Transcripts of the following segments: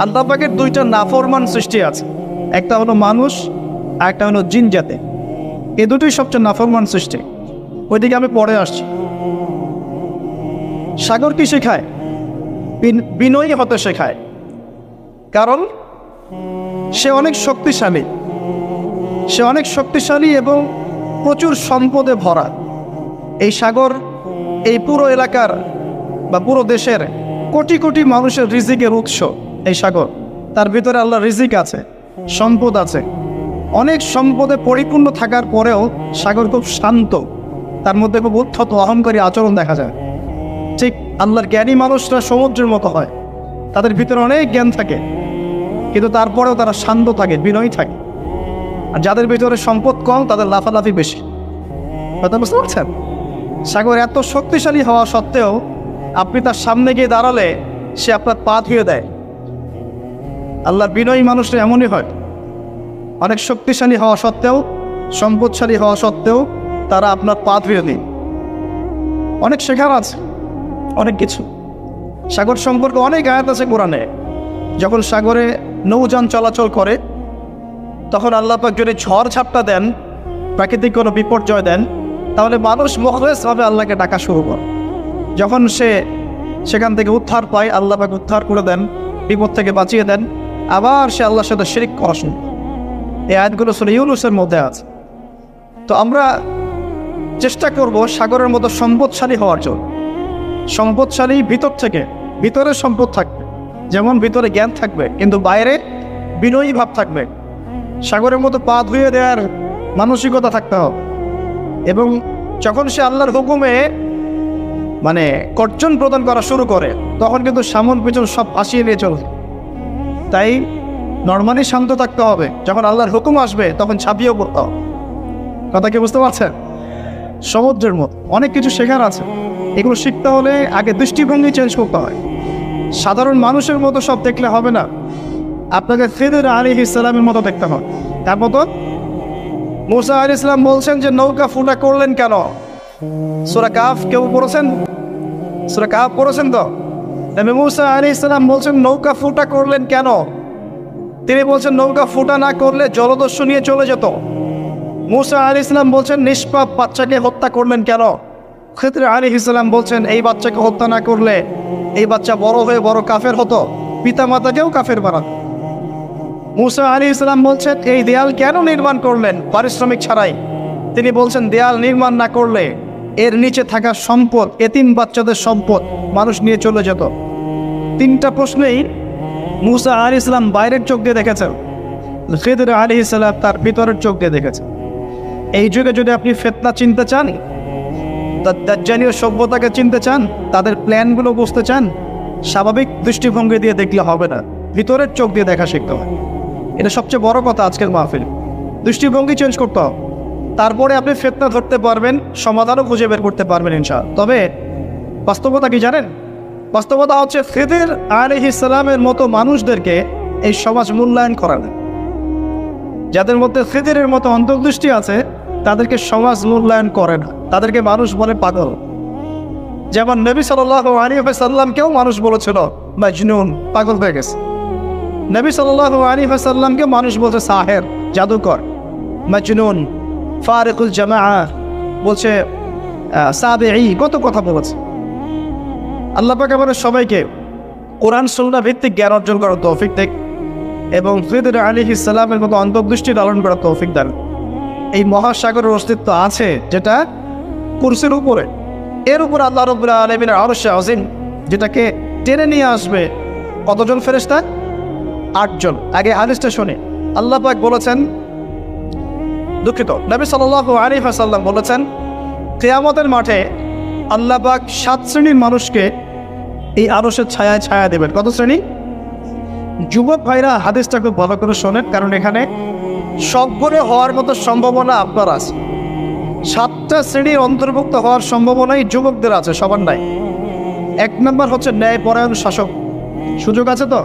আল্লাহ পাকের দুইটা নাফরমান সৃষ্টি আছে, একটা হলো মানুষ আর একটা হলো জিন জাতি। এই দুটোই সবচেয়ে নাফরমান সৃষ্টি। ওইদিকে আমি পরে আসছি। সাগর কি শেখায়? বিনয়ী হতে শেখায়, কারণ সে অনেক শক্তিশালী, সে অনেক শক্তিশালী এবং প্রচুর সম্পদে ভরা। এই সাগর এই পুরো এলাকার বা পুরো দেশের কোটি কোটি মানুষের রিজিকের উৎস। এই সাগর, তার ভিতরে আল্লাহ রিজিক আছে, সম্পদ আছে। অনেক সম্পদে পরিপূর্ণ থাকার পরেও সাগর খুব শান্ত, তার মধ্যে খুব উদ্ধত অহংকারী আচরণ দেখা যায়। ঠিক আল্লাহর জ্ঞানী মানুষরা সমুদ্রের মতো হয়, তাদের ভিতরে অনেক জ্ঞান থাকে, কিন্তু তারপরেও তারা শান্ত থাকে, বিনয়ী থাকে। আর যাদের ভিতরে সম্পদ কম, তাদের লাফালাফি বেশি। কথা বুঝতে পারছেন? সাগর এত শক্তিশালী হওয়া সত্ত্বেও আপনি তার সামনে গিয়ে দাঁড়ালে সে আপনার পা ধুয়ে দেয়। আল্লাহর বিনয়ী মানুষরা এমনই হয়, অনেক শক্তিশালী হওয়া সত্ত্বেও, সম্পদশালী হওয়া সত্ত্বেও তারা আপনার পা ধুয়ে দেয়। অনেক শেখার আছে, অনেক কিছু। সাগর সম্পর্কে অনেক আয়াত আছে কোরআনে। যখন সাগরে নৌযান চলাচল করে, তখন আল্লাহ পাক যদি ঝড় ঝাপটা দেন, প্রাকৃতিক কোনো বিপর্যয় দেন, তাহলে মানুষ মুখলেসভাবে আল্লাহকে ডাকা শুরু করে। যখন সে সেখান থেকে উদ্ধার পায়, আল্লাহ পাক উদ্ধার করে দেন, বিপদ থেকে বাঁচিয়ে দেন, আবার সে আল্লাহর সাথে শিরক করা শুরু করে। এই আয়াতগুলো সূরা ইউনূসের মধ্যে আছে। তো আমরা চেষ্টা করব সাগরের মতো সম্পদশালী হওয়ার জন্য। সম্পদশালী ভিতর থেকে, ভিতরে সম্পদ থাকবে, যেমন ভিতরে জ্ঞান থাকবে, কিন্তু বাইরে বিনয়ী ভাব থাকবে। সাগরের মতো পা ধুয়ে দেওয়ার মানসিকতা থাকতে হবে। এবং যখন সে আল্লাহর হুকুমে কর্জন প্রদান করা শুরু করে, তখন কিন্তু সামন পিছন সব ভাসিয়ে নিয়ে চলবে। তাই নর্মালি শান্ত থাকতে হবে, যখন আল্লাহর হুকুম আসবে তখন ছাপিয়েও পড়তে হবে। কথা কি বুঝতে পারছেন? সমুদ্রের মতো অনেক কিছু শেখার আছে। এগুলো শিখতে হলে আগে দৃষ্টিভঙ্গি চেঞ্জ করতে হয়। সাধারণ মানুষের মতো সব দেখলে হবে না, আপনাকে খিদর আলাইহিস সালামের মতো দেখতে হবে। তার মতো মুসা আলাইহিস সালাম বলছেন যে নৌকা ফুটা করলেন কেন? সূরা কাহফ কেউ পড়েছেন? সূরা কাহফ পড়েছেন তো? নবী মুসা আলাইহিস সালাম বলছেন নৌকা ফুটা করলেন কেন? তিনি বলছেন নৌকা ফুটা না করলে জলদস্যু নিয়ে চলে যেত। মুসা আলাইহিস সালাম বলছেন নিষ্পাপ বাচ্চাকে হত্যা করলেন কেন? খিদর আলাইহিস সালাম বলছেন এই বাচ্চাকে হত্যা না করলে এই বাচ্চা বড় হয়ে বড় কাফের হতো, পিতামাতাকেও কাফের বানাতো। মুসা আলাইহিস সালাম বলছেন এই দেয়াল কেন নির্মাণ করলেন পারিশ্রমিক ছাড়াই? তিনি বলছেন দেয়াল নির্মাণ না করলে এর নিচে থাকা সম্পদ, এতিম বাচ্চাদের সম্পদ মানুষ নিয়ে চলে যেত। তিনটা প্রশ্নেই মুসা আলাইহিস সালাম বাইরের চোখ দিয়ে দেখেছেন, খিদর আলাইহিস সালাম তার ভিতরের চোখ দিয়ে দেখেছেন। এই যুগে যদি আপনি ফিতনা চিনতে চান, দাজ্জালীয় সভ্যতাকে চিনতে চান, তাদের প্ল্যানগুলো বুঝতে চান, স্বাভাবিক দৃষ্টিভঙ্গি দিয়ে দেখলে হবে না, ভিতরের চোখ দিয়ে দেখা শিখতে হয়। এটা সবচেয়ে বড় কথা আজকের মাহফিল। দৃষ্টিভঙ্গি চেঞ্জ করতে হবে, তারপরে আপনি ফিতনা ধরতে পারবেন, সমাধানও খুঁজে বের করতে পারবেন ইনশাআল্লাহ। তবে বাস্তবতা কি জানেন? বাস্তবতা হচ্ছে খিদর আলাইহিস সালামের মতো মানুষদেরকে এই সমাজ মূল্যায়ন করে না। যাদের মধ্যে খিদরের মতো অন্তর্দৃষ্টি আছে তাদেরকে সমাজ মূল্যায়ন করে না, তাদেরকে মানুষ বলে পাগল। যেমন নবী সাল্লাল্লাহু আলাইহি ওয়াসাল্লামকেও মানুষ বলেছিল মাজনুন, পাগল হয়ে গেছে। নবী সাল্লাল্লাহু আলাইহি ওয়াসাল্লামকে মানুষ বলছে সাহের, জাদুকর, মাজনুন, ফারিকুল জামাআ, বলছে সাবিঈ, কত কথা বলেছে। আল্লাহ পাক আমাদের সবাইকে কোরআন সুন্নাহ ভিত্তিক জ্ঞান অর্জন করার তৌফিক দেন এবং খিদর আলাইহিস সালামের মতো অন্তর্দৃষ্টি লালন করার তৌফিক দেন। এই মহাসাগরের অস্তিত্ব আছে যেটা কুরসির উপরে, এর উপর আল্লাহ রাব্বুল আলামিনের আরশ আযীম, যেটাকে টেনে নিয়ে আসবে কতজন ফেরেশতা? 8 জন। আগে হাদিসটা শুনে আল্লাহ পাক বলেছেন, দুঃখিত, নবী সাল্লাল্লাহু আলাইহি ওয়াসাল্লাম বলেছেন কিয়ামতের মাঠে আল্লাহ পাক 7 শ্রেণীর মানুষকে এই আরশের ছায়ায় ছায়া দেবেন। কত শ্রেণী? যুবক ভাইরা হাদিসটা খুব ভালো করে শোনেন, কারণ এখানে সবগুলো হওয়ার মতো সম্ভাবনা আপনার আছে। 7টা শ্রেণীর অন্তর্ভুক্ত হওয়ার সম্ভাবনাই যুবকদের আছে, সবার নাই। 1 নম্বর হচ্ছে ন্যায়পরায়ণ শাসক। সুযোগ আছে তো?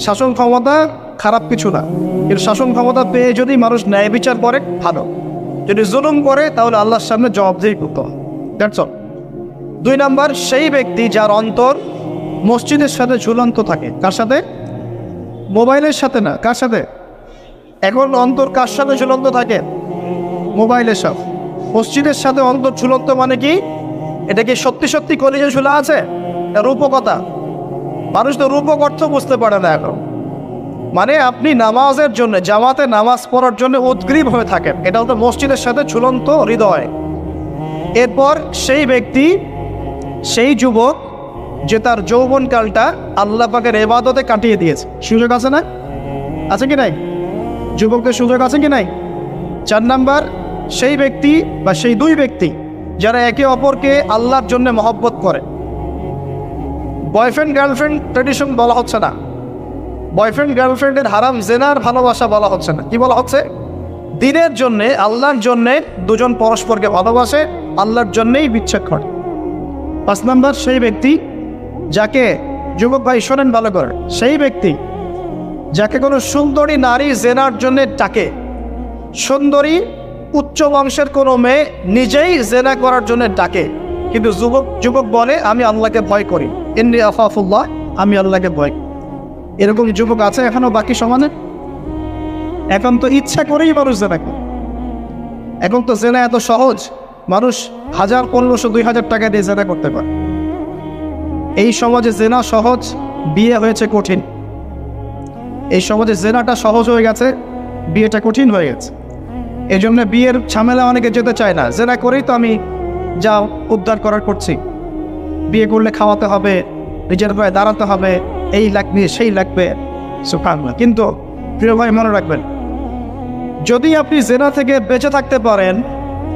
শাসন ক্ষমতা খারাপ কিছু না, কিন্তু শাসন ক্ষমতা পেয়ে যদি মানুষ ন্যায় বিচার করে ভালো, যদি জুলুম করে তাহলে আল্লাহর সামনে জবাবদিহি করতে হয়। That's all. 2 নম্বর সেই ব্যক্তি যার অন্তর মসজিদের সাথে ঝুলন্ত থাকে। কার সাথে? মোবাইলের সাথে না, কার সাথে? এখন অন্তর কার সাথে ঝুলন্ত থাকে? মোবাইলের সাথে। মসজিদের সাথে অন্তর ঝুলন্ত মানে কি? এটা কি সত্যি সত্যি কলিজে ঝুলা আছে? রূপকতা। মানুষ তো রূপক অর্থ বুঝতে পারে না এখন। মানে আপনি নামাজের জন্য, জামাতে নামাজ পড়ার জন্য উদ্গ্রীব হয়ে থাকেন, এটা হতো মসজিদের সাথে ঝুলন্ত হৃদয়। এরপর সেই ব্যক্তি, সেই যুবক যে তার যৌবনকালটা আল্লাহ পাকের ইবাদতে কাটিয়ে দিয়েছে, সুযোগ আছে না? আছে কি নাই? যুবকদের সুযোগ আছে কি নাই? 4 নাম্বার, সেই ব্যক্তি বা সেই দুই ব্যক্তি যারা একে অপরকে আল্লাহর জন্য মহব্বত করে। বয়ফ্রেন্ড গার্লফ্রেন্ড ট্রেডিশন বলা হচ্ছে না, বয়ফ্রেন্ড গার্লফ্রেন্ডের হারাম জেনার ভালোবাসা বলা হচ্ছে না। কি বলা হচ্ছে? দিনের জন্যে, আল্লাহর জন্যে দুজন পরস্পরকে ভালোবাসে, আল্লাহর জন্যেই বিচ্ছেদ করে। 5 নাম্বার, সেই ব্যক্তি যাকে, যুবক ভাই শোনেন ভালো করে, সেই ব্যক্তি যাকে কোনো সুন্দরী নারী জেনার জন্যে ডাকে, সুন্দরী উচ্চ বংশের কোনো মেয়ে নিজেই জেনা করার জন্য ডাকে, কিন্তু যুবক বলে আমি আল্লাহকে ভয় করি, ইন্নী আখাফুল্লাহ, আমি আল্লাহকে ভয়। এরকম যুবক আছে এখনো বাকি সমাজে? এখন তো ইচ্ছা করেই মানুষ জেনা করে। এখন তো জেনা এত সহজ, মানুষ 1000, 1500, 2000 টাকা দিয়ে জেনা করতে পারে। এই সমাজে জেনা সহজ, বিয়ে হয়েছে কঠিন। এই সমাজে জেনাটা সহজ হয়ে গেছে, বিয়েটা কঠিন হয়ে গেছে। এই জন্য বিয়ের ঝামেলা অনেকে যেতে চায় না। জেনা করেই তো আমি যা উদ্ধার করার করছি। বিয়ে করলে খাওয়াতে হবে, নিজের পায়ে দাঁড়াতে হবে, এই লাগবে সেই লাগবে, সুবহানাল্লাহ। কিন্তু প্রিয় ভাই মনে রাখবেন, যদি আপনি জেনা থেকে বেঁচে থাকতে পারেন,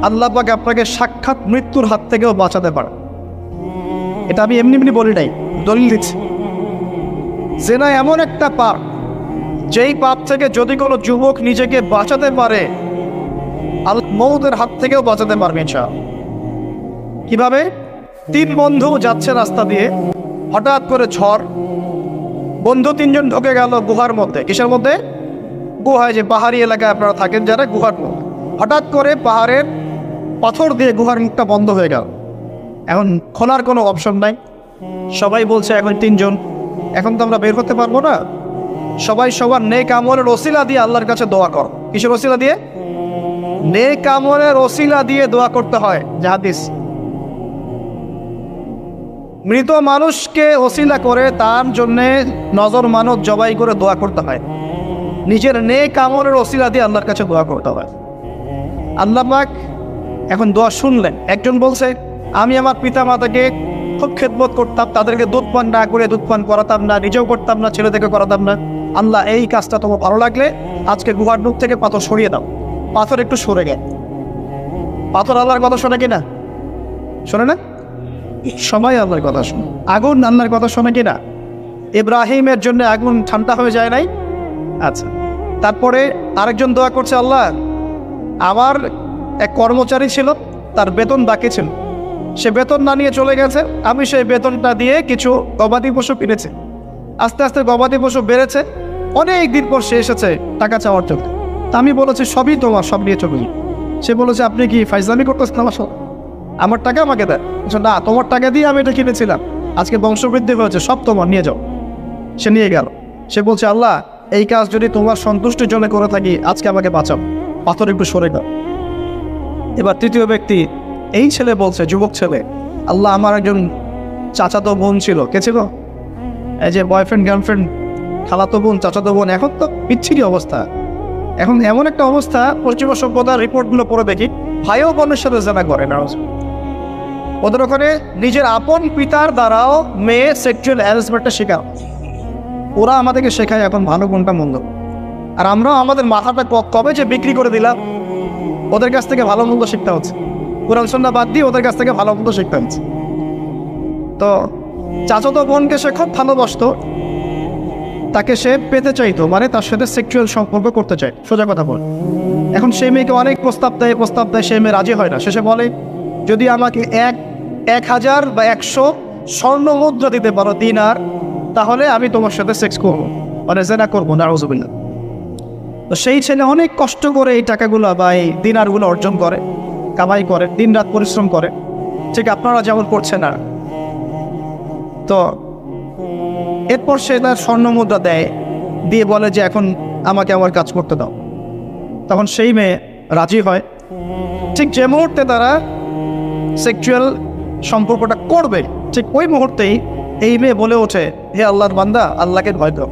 আল্লাহ পাক আপনাকে সাক্ষাৎ মৃত্যুর হাত থেকেও বাঁচাতে পারেন। এটা আমি এমনি এমনি বলি নাই, দলিল দিচ্ছি। জেনা এমন একটা পাপ, যেই পাপ থেকে যদি কোনো যুবক নিজেকে বাঁচাতে পারে, মৌতের হাত থেকেও বাঁচাতে পারবে ইনশাআল্লাহ। কিভাবে? 3 বন্ধু যাচ্ছে রাস্তা দিয়ে, হঠাৎ করে ঝড়, বন্ধু 3 জন ঢুকে গেল গুহার মধ্যে। কিসের মধ্যে? গুহায়, যে পাহাড়ি এলাকায় আপনারা থাকেন যারা, গুহার মধ্যে। হঠাৎ করে পাহাড়ের পাথর দিয়ে গুহার মুখটা বন্ধ হয়ে গেল। এখন খোলার কোনো অপশন নাই। সবাই বলছে এখন 3 জন, এখন তো আমরা বের হতে পারবো না। সবাই সবার নেক আমলের ওসিলা দিয়ে আল্লাহর কাছে দোয়া কর। কিসের ওসিলা দিয়ে? নেক আমলের ওসিলা দিয়ে দোয়া করতে হয়। হাদিস, মৃত মানুষকে ওসিলা করে তার জন্যে নজর মানত জবাই করে দোয়া করতে হয়। নিজের নেক আমলের ওসিলা দিয়ে আল্লাহর কাছে দোয়া করতে হয়। আল্লাহ পাক এখন দোয়া শুনলেন। একজন বলছে আমি আমার পিতা মাতাকে খুব খেদমত করতাম, তাদেরকে দুধ পান না করে দুধ পান করাতাম না, নিজেও করতাম না, ছেলেদেরকে করাতাম না। আল্লাহ এই কাজটা তোমার ভালো লাগলে আজকে গুহার মুখ থেকে পাথর সরিয়ে দাও। পাথর একটু সরে গেল। পাথর আল্লাহর কথা শোনে কিনা? শোনে না? সবাই আল্লাহর কথা শোনে। আগুন আল্লাহর কথা শোনে কিনা? ইব্রাহিমের জন্য আগুন ঠান্ডা হয়ে যায় নাই? আচ্ছা, তারপরে আরেকজন দোয়া করছে, আল্লাহ আমার এক কর্মচারী ছিল, তার বেতন বাকি ছিল, সে বেতন না নিয়ে চলে গেছে, আমি সেই বেতনটা দিয়ে কিছু গবাদি পশু কিনেছি। আস্তে আস্তে গবাদি পশু বেড়েছে, অনেক দিন পর সে এসেছে টাকা চাওয়ার জন্য। তা আমি বলেছি সবই তোমার, সব নিয়ে চলে। সে বলেছে আপনি কি ফাইজলামি করতেছেন আমার সাথে? আমার টাকা আমাকে দেয়। না, তোমার টাকা দিয়ে আমি এটা কিনেছিলাম, আজকে বংশবৃদ্ধি হয়েছে, সব তোমার, নিয়ে যাও। সে নিয়ে গেল। সে বলছে আল্লাহ এই কাজ যদি তোমার সন্তুষ্টির জন্য করে থাকি, আজকে আমাকে বাঁচাও, পাথর একটু সরে দাও। এবার তৃতীয় ব্যক্তি, এই ছেলে বলছে, যুবক ছেলে, আল্লাহ আমার একজন চাচাতো বোন ছিল। কে ছিল? এই যে বয়ফ্রেন্ড গার্লফ্রেন্ড, খালাতো বোন, চাচাতো বোন। এখন তো বিচ্ছিরি অবস্থা। এখন এমন একটা অবস্থা, পশ্চিমা সভ্যতার রিপোর্টগুলো পড়ে দেখি, ভাইও বোনের সাথে জেনা করে না। ওদের ওখানে নিজের আপন পিতার দ্বারাও মেয়ে সেক্সুয়াল হ্যারাসমেন্টটা শেখাও। ওরা আমাদেরকে শেখায় এখন ভালো কোনটা মন্দ, আর আমরাও আমাদের মাথাটা কবে যে বিক্রি করে দিলাম। ওদের কাছ থেকে ভালো মন্দ শিখতে হচ্ছে, কোরআন সুন্নাহ বাদ দিয়ে ওদের কাছ থেকে ভালো মন্দ শিখতে হচ্ছে। তো চাচাতো বোনকে সে খুব ভালোবাসতো, তাকে সে পেতে চাইতো, মানে তার সাথে সেক্সুয়াল সম্পর্ক করতে চায়, সোজা কথা বল। এখন সেই মেয়েকে অনেক প্রস্তাব দেয়, সেই মেয়ে রাজি হয় না। শেষে বলে যদি আমাকে 1000 বা 100 স্বর্ণ মুদ্রা দিতে পারো, দিনার, তাহলে আমি তোমার সাথে সেক্স করবো, মানে জেনা করবো। নাউযুবিল্লাহ। তো সেই ছেলে অনেক কষ্ট করে এই টাকাগুলো বা এই দিনারগুলো অর্জন করে, কামাই করে, দিন রাত পরিশ্রম করে, ঠিক আপনারা যেমন করছে না। তো এরপর সে তার স্বর্ণ মুদ্রা দেয়, দিয়ে বলে যে এখন আমাকে আমার কাজ করতে দাও। তখন সেই মেয়ে রাজি হয়। ঠিক যে মুহূর্তে তারা সেক্সুয়াল সম্পর্কটা করবে, ঠিক ওই মুহূর্তেই এই মেয়ে বলে ওঠে, হে আল্লাহর বান্দা, আল্লাহকে ভয় দাও।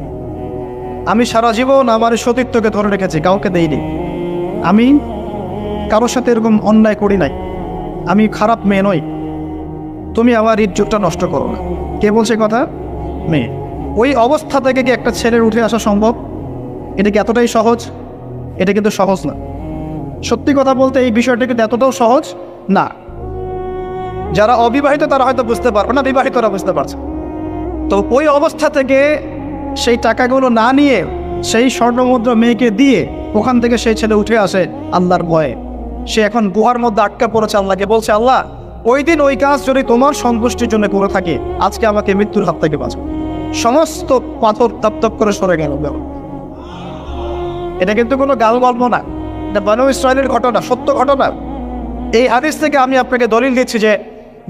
আমি সারা জীবন আমার সতীত্বকে ধরে রেখেছি, কাউকে দেইনি। আমি কারোর সাথে এরকম অন্যায় করি নাই, আমি খারাপ মেয়ে নই, তুমি আমার ইজ্জতটা নষ্ট করো না। কে বলছে কথা? মেয়ে। ওই অবস্থা থেকে কি একটা ছেলের উঠে আসা সম্ভব? এটা কি এতটাই সহজ? এটা কিন্তু সহজ না। সত্যি কথা বলতে এই বিষয়টা কিন্তু এতটাও সহজ না। যারা অবিবাহিত তারা হয়তো বুঝতে পারবে না, বিবাহিতরা বুঝতে পারছে। তো ওই অবস্থা থেকে সেই টাকাগুলো না নিয়ে সেই স্বর্ণমুদ্রা মেয়েকে দিয়ে ওখান থেকে সেই ছেলে উঠে আসে আল্লাহর ভয়ে। সে এখন গুহার মধ্যে আটকা পড়েছে, আল্লাহকে বলছে, আল্লাহ ওই দিন ওই কাজ যদি তোমার সন্তুষ্টির জন্য করে থাকে, আজকে আমাকে মৃত্যুর হাত থেকে বাঁচাও। সমস্ত পাথর তপ করে সরে গেল। এটা কিন্তু কোনো গাল গল্প না, এটা বনু ইসরাইলের ঘটনা, সত্য ঘটনা। এই হাদিস থেকে আমি আপনাকে দলিল দিচ্ছি যে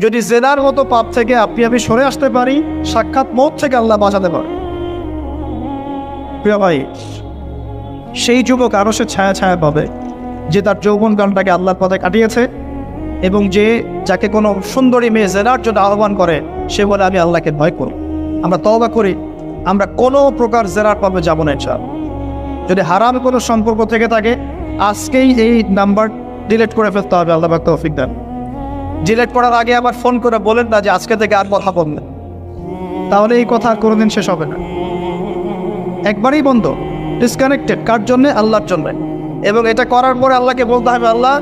যদি জেনার মতো পাপ থেকে আমি সরে আসতে পারি, সাক্ষাৎ মৌত থেকে আল্লাহ বাঁচাতে পারে। প্রিয় ভাই, সেই যুবক আরো সে ছায়া ছায়া পাবে যে তার যৌবনকালটাকে আল্লাহর পথে কাটিয়েছে, এবং যাকে কোনো সুন্দরী মেয়ে জেনার জন্য আহ্বান করে, সে বলে আমি আল্লাহকে ভয় করব। আমরা তওবা করি, আমরা কোনো প্রকার জেনার পাবে যাব না ইনশাআল্লাহ। যদি হারাম কোনো সম্পর্ক থেকে থাকে, আজকেই এই নাম্বার ডিলিট করে ফেলতে হবে। আল্লাহ পাক তৌফিক দেন। ডিলিট করার আগে আবার ফোন করে বলেন না যে আজকে থেকে আর কথা বলবেন, তাহলে এই কথা আর কোনোদিন শেষ হবে না। একবারই বন্ধ, ডিসকানেক্টেড। কার জন্যে? আল্লাহর জন্য। এবং এটা করার পরে আল্লাহকে বলতে হবে, আল্লাহ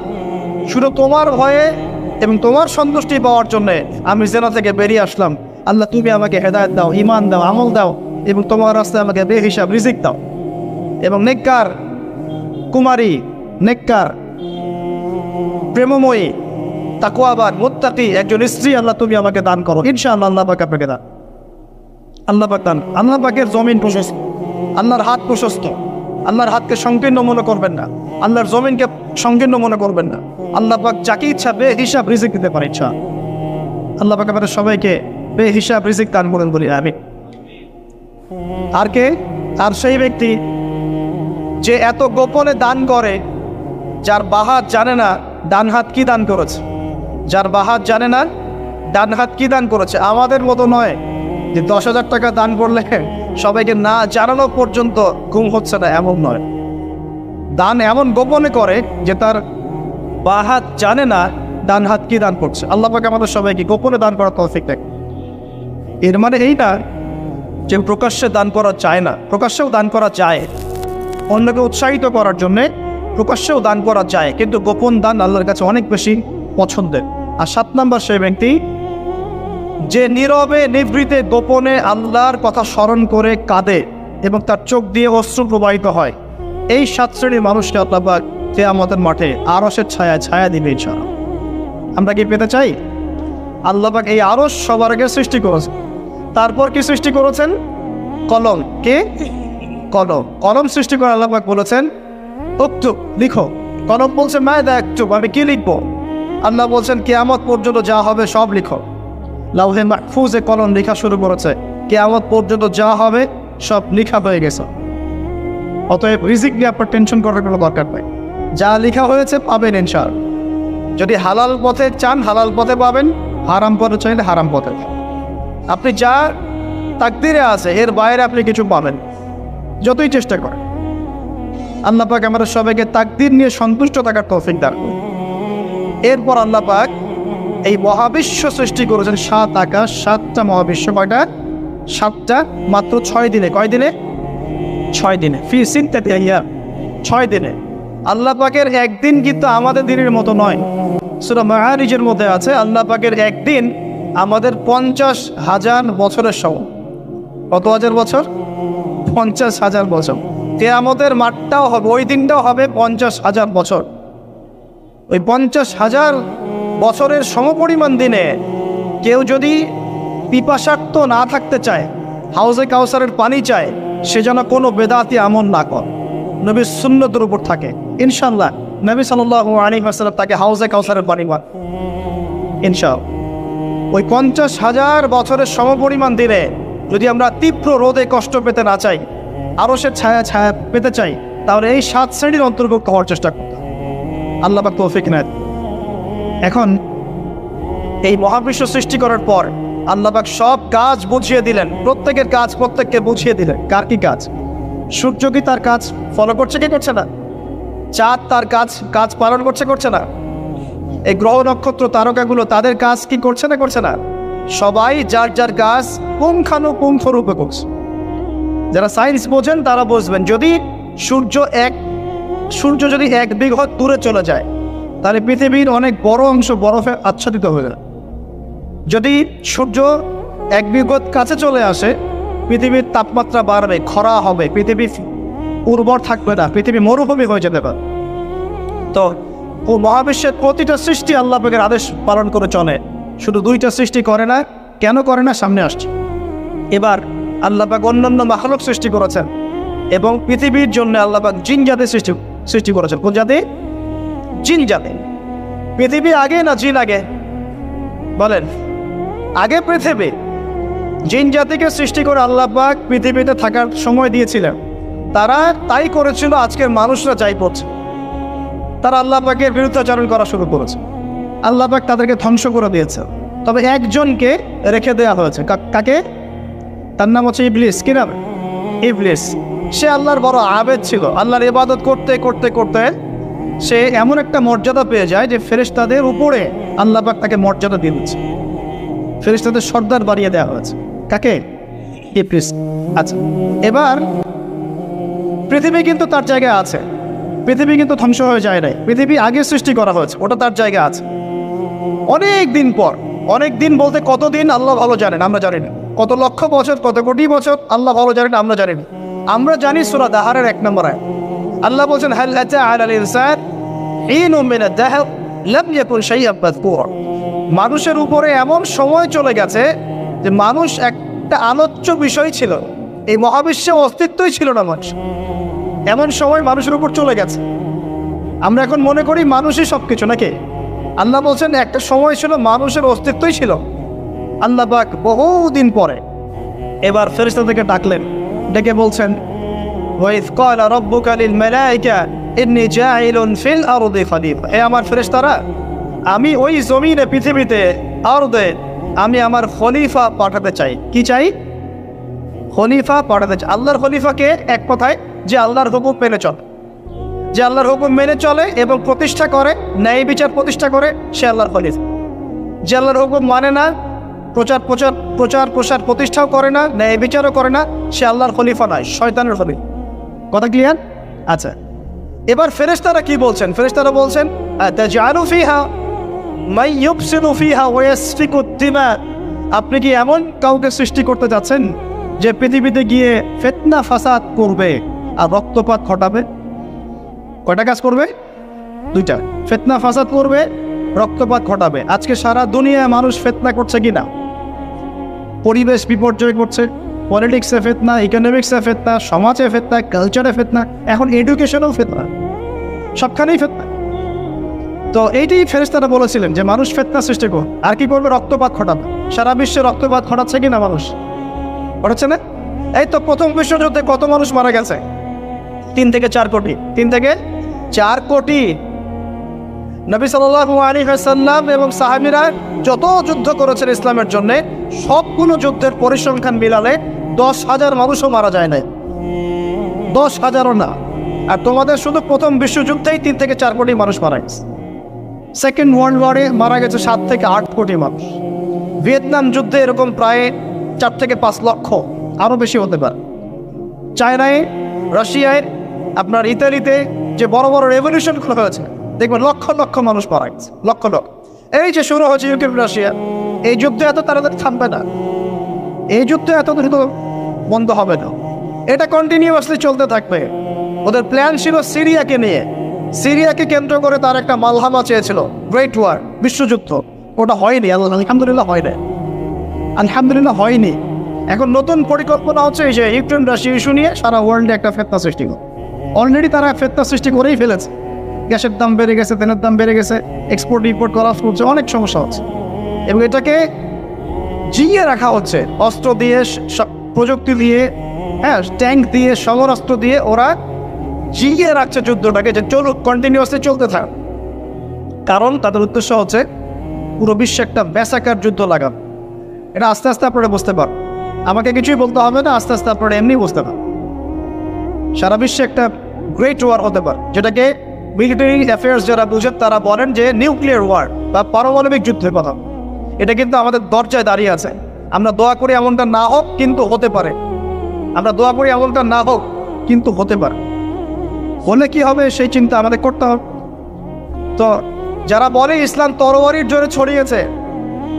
শুধু তোমার ভয়ে এবং তোমার সন্তুষ্টি পাওয়ার জন্যে আমি জেনা থেকে বেরিয়ে আসলাম। আল্লাহ তুমি আমাকে হেদায়েত দাও, ঈমান দাও, আমল দাও, এবং তোমার রাস্তায় আমাকে বেহিসাব রিজিক দাও। এবং নেককার কুমারী, নেককার প্রেমময়ী, তাকওয়াবান, মুত্তাকি একজন স্ত্রী আল্লাহ তুমি আমাকে দান করো। ইনশাআল্লাহ আল্লাহ পাক আপনাকে দান। আল্লাহ পাক দান। আল্লাহ পাকের জমিন প্রশস্ত, আল্লাহর হাত প্রশস্ত। আল্লাহর হাতকে সংকীর্ণ মনে করবেন না, আল্লাহর জমিনকে সংকীর্ণ মনে করবেন না। আল্লাহ পাক যাকে ইচ্ছা বেহিসাব রিজিক দিতে পারে ইচ্ছা। আল্লাহ পাক আমাদের সবাইকে বেহিসাব রিজিক দান করেন বলি আমি। আর কে? আর সেই ব্যক্তি যে এত গোপনে দান করে, যার বাহাত জানে না ডান হাত কি দান করেছে, যার বাহাত জানে না ডান হাত কি দান করেছে। আমাদের মতো নয় যে 10,000 টাকা দান করলে সবাইকে না জানানো পর্যন্ত ঘুম হচ্ছে না, এমন নয়। দান এমন গোপনে করে যে তার বাহাত জানে না ডান হাত কি দান করছে। আল্লাহ পাক আমাদের সবাইকে গোপনে দান করার তৌফিক দেন। এর মানে এই না যে প্রকাশ্যে দান করা যায় না, প্রকাশ্যেও দান করা যায়। অন্যকে উৎসাহিত করার জন্যে প্রকাশ্যেও দান করা যায়, কিন্তু গোপন দান আল্লাহর কাছে অনেক বেশি পছন্দের। আর 7 নম্বর সেই ব্যক্তি যে নীরবে নিভৃতে গোপনে আল্লাহর কথা স্মরণ করে কাঁদে এবং তার চোখ দিয়ে অশ্রু প্রবাহিত হয়। এই 7 শ্রেণীর মানুষকে আল্লাহ পাক কিয়ামতের মাঠে আরশের ছায়া দিবে ইনশাআল্লাহ। আমরা কি পেতে চাই? আল্লাহ পাক এই আরশ সবার আগে সৃষ্টি করেছেন। তারপর কি সৃষ্টি করেছেন? কলম। কে? কলম। কলম সৃষ্টি করে আল্লাহ পাক বলেছেন উক্তুব, লিখো। কলম বলছে মায়দা আক্তুব, আমি কি লিখবো? আল্লাহ বলছেন কিয়ামত পর্যন্ত যা হবে সব লিখো। লাউহে মাহফুজে কলম লেখা শুরু করেছে, কিয়ামত পর্যন্ত যা হবে সব লেখা হয়ে গেছে। অতএব রিজিক নিয়ে আপনার টেনশন করার কোনো দরকার নেই। যা লেখা হয়েছে পাবেন ইনশাআল্লাহ। যদি হালাল পথে চান হালাল পথে পাবেন, হারাম পথে চাইলে হারাম পথে। আপনি যা তাকদিরে আছে এর বাইরে আপনি কিছু পাবেন, যতই চেষ্টা করেন। আল্লাহ পাক আমাদের সবাইকে তাকদির নিয়ে সন্তুষ্ট থাকার তৌফিক দান করুন। এরপর আল্লাহ পাক এই মহাবিশ্ব সৃষ্টি করেছেন 7 আকাশ, 7টা মহাবিশ্ব। কয়টা? 7টা, মাত্র 6 দিনে। কয় দিনে? 6 দিনে। ফি সিত্তাতি আইয়াম, 6 দিনে। আল্লাহ পাকের একদিন কিন্তু আমাদের দিনের মতো নয়। সূরা মাআরিজের মধ্যে আছে আল্লাহ পাকের একদিন আমাদের 50,000 বছরের সমান। কত হাজার বছর? 50,000 বছর। কিয়ামতের মাঠটাও হবে, ওই দিনটাও হবে 50,000 বছর। ওই 50,000 বছরের সমপরিমাণ দিনে কেউ যদি পিপাসার্ত না থাকতে চায়, হাউজে কাউসারের পানি চায়, সে যেন কোনো বেদাতি আমল না করে, নবীর সুন্নতের উপর থাকে। ইনশাআল্লাহ নবী সাল্লাল্লাহু আলাইহি ওয়াসাল্লাম তাকে হাউজে কাউসারের পানি পান ইনশাআল্লাহ। ওই 50,000 বছরের সমপরিমাণ দিনে যদি আমরা তীব্র রোদে কষ্ট পেতে না চাই, আরশের ছায়া ছায়া পেতে চাই, তাহলে এই 7 শ্রেণীর অন্তর্ভুক্ত হওয়ার চেষ্টা করতে হবে। আল্লাহ পাক তৌফিক নেন। এখন এই মহাবিশ্ব সৃষ্টি করার পর আল্লাহ পাক সব কাজ বুঝিয়ে দিলেন, প্রত্যেকের কাজ প্রত্যেককে বুঝিয়ে দিলেন। কার কি কাজ? সূর্য কি তার কাজ ফলো করছে কি করছে না? চাঁদ তার কাজ পালন করছে না? এই গ্রহ নক্ষত্র তারকাগুলো তাদের কাজ কি করছে না? সবাই যার যার কাজ পুঙ্খানুপুঙ্খরূপে করছে। যারা সায়েন্স বোঝেন তারা বুঝবেন, যদি সূর্য যদি 1 বিঘত দূরে চলে যায়, তাহলে পৃথিবীর অনেক বড় অংশ বরফে আচ্ছাদিত হয়ে যায়। যদি সূর্য 1 বিঘত কাছে চলে আসে, পৃথিবীর তাপমাত্রা বাড়বে, খরা হবে, পৃথিবী উর্বর থাকবে না, পৃথিবী মরুভূমি হয়ে যেতে পারে। তো মহাবিশ্বের প্রতিটা সৃষ্টি আল্লাহ পাকের আদেশ পালন করে চলে, শুধু 2টা সৃষ্টি করে না। কেন করে না সামনে আসছে। এবার আল্লাহ পাক অন্যান্য মাখলুক সৃষ্টি করেছেন, এবং পৃথিবীর জন্য আল্লাহ পাক জিন জাতি সৃষ্টি করেছেন। কোন জাতি? জিন জাতি। পৃথিবী আগে না জিন আগে? বলেন, আগে পৃথিবী। জিন জাতিকে সৃষ্টি করে আল্লাহ পাক পৃথিবীতে থাকার সময় দিয়েছিলেন। তারা তাই করেছিল, আজকের মানুষরা যাই করছে। তারা আল্লাহ পাকের বিরুদ্ধাচরণ করা শুরু করেছে, আল্লাহ পাক তাদেরকে ধ্বংস করে দিয়েছে। তবে একজনকে রেখে দেওয়া হয়েছে। কাকে? তার নাম হচ্ছে ইবলিস। কি নাম? ইবলিস। সে আল্লাহর বড় আবেদ ছিল। আল্লাহর ইবাদত করতে করতে করতে সে এমন একটা মর্যাদা পেয়ে যায় যে ফেরেশতাদের উপরে আল্লাহ পাক তাকে মর্যাদা দিয়ে দিচ্ছে। ফেরেশতাদের সর্দার বাড়িয়ে দেওয়া হয়েছে। কাকে? ইবলিস। আচ্ছা, এবার পৃথিবী কিন্তু তার জায়গায় আছে। পৃথিবী কিন্তু ধ্বংস হয়ে যায় নাই। পৃথিবী আগে সৃষ্টি করা হয়েছে, ওটা তার জায়গা আছে। অনেক দিন পর, অনেক দিন বলতে কতদিন আল্লাহ ভালো জানেন, আমরা জানি না। কত লক্ষ বছর, কত কোটি বছর আল্লাহ ভালো জানেন, আমরা জানি না। আমরা জানি সূরা দাহরের 1 নম্বর আয়াত আল্লাহ বলছেন, হাল আতা আলাল ইনসান হিনুম মিনাদ দাহর লাম ইয়াকুন শাইআন মাযকুরা। মানুষের উপরে এমন সময় চলে গেছে যে মানুষ একটা আলোচ্য বিষয় ছিল, এই মহাবিশ্বে অস্তিত্বই ছিল না মানুষ। এমন সময় মানুষের উপর চলে গেছে। আমরা এখন মনে করি মানুষই সবকিছু, নাকি? আল্লাহ বলছেন একটা সময় ছিল মানুষের অস্তিত্বই ছিল। আল্লাহ পাক বহুদিন পরে এবার ফেরেশতাদেরকে ডাকলেন, ডেকে বলছেন, ওয়াইজ ক্বালা রাব্বুকা লিল মালাইকা ইন্নী জাইলুন ফিল আরদি খলিফা। হে আমার ফেরেশতারা, আমি ওই জমিনে, পৃথিবীতে, আরদে আমি আমার খলিফা পাঠাতে চাই। কি চাই? খলিফা পাঠাতে চাই। আল্লাহর খলিফাকে এক কথায় যে আল্লাহর হুকুম মেনে চলে, যে আল্লাহর হুকুম মেনে চলে এবং প্রতিষ্ঠা করে, ন্যায় বিচার প্রতিষ্ঠা করে, সে আল্লাহর খলিফা। যে আল্লাহর হুকুম মানে না, প্রচার প্রসার প্রতিষ্ঠাও করে না, ন্যায় বিচারও করে না, সে আল্লাহর খলিফা নয়, শয়তানের খলিফা। কথা ক্লিয়ার? আচ্ছা, এবার ফেরেশতারা কি বলছেন? ফেরেশতারা বলছেন, আতাজআলু ফিহা মান ইউফসিদু ফিহা ওয়া ইয়াসফিকু দিমা। আপনি কি এমন কাউকে সৃষ্টি করতে যাচ্ছেন যে পৃথিবীতে গিয়ে ফিতনা ফাসাদ করবে আর রক্তপাত ঘটাবে? কয়টা কাজ করবে? 2টা। ফিতনা ফাসাদ করবে, রক্তপাত ঘটাবে। আজকে সারা দুনিয়ায় মানুষ ফিতনা করছে কিনা? পরিবেশ বিপর্যয় করছে, পলিটিক্সে ফিতনা, ইকোনমিক্সে ফিতনা, সমাজে ফিতনা, কালচারে ফিতনা, এখন এডুকেশনেও ফিতনা, সবখানেই ফিতনা। তো এইটাই ফেরেশতারা বলেছিলেন যে মানুষ ফিতনা সৃষ্টি করবে, আর কি করবে? রক্তপাত ঘটাবে। সারা বিশ্বে রক্তপাত ঘটাচ্ছে কিনা মানুষ? ঘটাচ্ছে না? এই তো প্রথম বিশ্বযুদ্ধে কত মানুষ মারা গেছে? 3 থেকে 4 কোটি। 3 থেকে 4 কোটি। নবী সাল্লাল্লাহু আলাইহি ওয়াসাল্লাম এবং সাহাবীরা যত যুদ্ধ করেছেন ইসলামের জন্য, সবগুলো যুদ্ধের পরিসংখ্যান মিলালে 10,000 মানুষও মারা যায় নাই। 10,000ও না। আর তোমাদের শুধু প্রথম বিশ্বযুদ্ধেই 3 থেকে 4 কোটি মানুষ মারা গেছে। সেকেন্ড ওয়ার্ল্ড ওয়ারে মারা গেছে 7 থেকে 8 কোটি মানুষ। ভিয়েতনাম যুদ্ধে এরকম প্রায় 4 থেকে 5 লক্ষ, আরও বেশি হতে পারে। চায়নায়, রাশিয়ায়, আপনার ইতালিতে যে বড় বড় রেভলিউশনগুলো হয়েছে, দেখবেন লক্ষ লক্ষ মানুষ মারা গেছে, লক্ষ লক্ষ। এই যে শুরু হয়েছে ইউক্রেন রাশিয়া, এই যুদ্ধ এত তাড়াতাড়ি থামবে না, এই যুদ্ধ এত দ্রুত বন্ধ হবে না, এটা কন্টিনিউয়াসলি চলতে থাকবে। ওদের প্ল্যান ছিল সিরিয়াকে নিয়ে, সিরিয়াকে কেন্দ্র করে তার একটা মালহামা চেয়েছিল, গ্রেট ওয়ার, বিশ্বযুদ্ধ। ওটা হয়নি, আলহামদুলিল্লাহ হয়নি, আলহামদুলিল্লাহ হয়নি। এখন নতুন পরিকল্পনা হচ্ছে এই যে ইউক্রেন রাশিয়া ইস্যু নিয়ে সারা ওয়ার্ল্ডে একটা ফিতনা সৃষ্টি করে। অলরেডি তারা ফিতনা সৃষ্টি করেই ফেলেছে। গ্যাসের দাম বেড়ে গেছে, তেলের দাম বেড়ে গেছে, এক্সপোর্ট ইম্পোর্ট করা হচ্ছে, অনেক সমস্যা হচ্ছে। এবং এটাকে জিইয়ে রাখা হচ্ছে অস্ত্র দিয়ে, প্রযুক্তি দিয়ে, হ্যাঁ, ট্যাঙ্ক দিয়ে সমরাস্ত্র দিয়ে ওরা জিগিয়ে রাখছে যুদ্ধটাকে, যে চলুক, কন্টিনিউয়াসলি চলতে থাক। কারণ তাদের উদ্দেশ্য হচ্ছে পুরো বিশ্বে একটা ব্যাসাকার যুদ্ধ লাগান। এটা আস্তে আস্তে আপনারা বুঝতে পারেন, আমাকে কিছুই বলতে হবে না, আস্তে আস্তে আপনারা এমনি বুঝতে পারেন। সারা বিশ্বে একটা গ্রেট ওয়ার হতে পারে, যেটাকে মিলিটারি অ্যাফেয়ার্স যারা বুঝেন তারা বলেন যে নিউক্লিয়ার ওয়ার বা পারমাণবিক যুদ্ধের কথা। এটা কিন্তু আমাদের দরজায় দাঁড়িয়ে আছে। আমরা দোয়া করি এমনটা না হোক, কিন্তু হতে পারে। আমরা দোয়া করি এমনটা না হোক, কিন্তু হতে পারে। হলে কি হবে সেই চিন্তা আমাদের করতে হবে। তো যারা বলে ইসলাম তরবারির জোরে ছড়িয়েছে,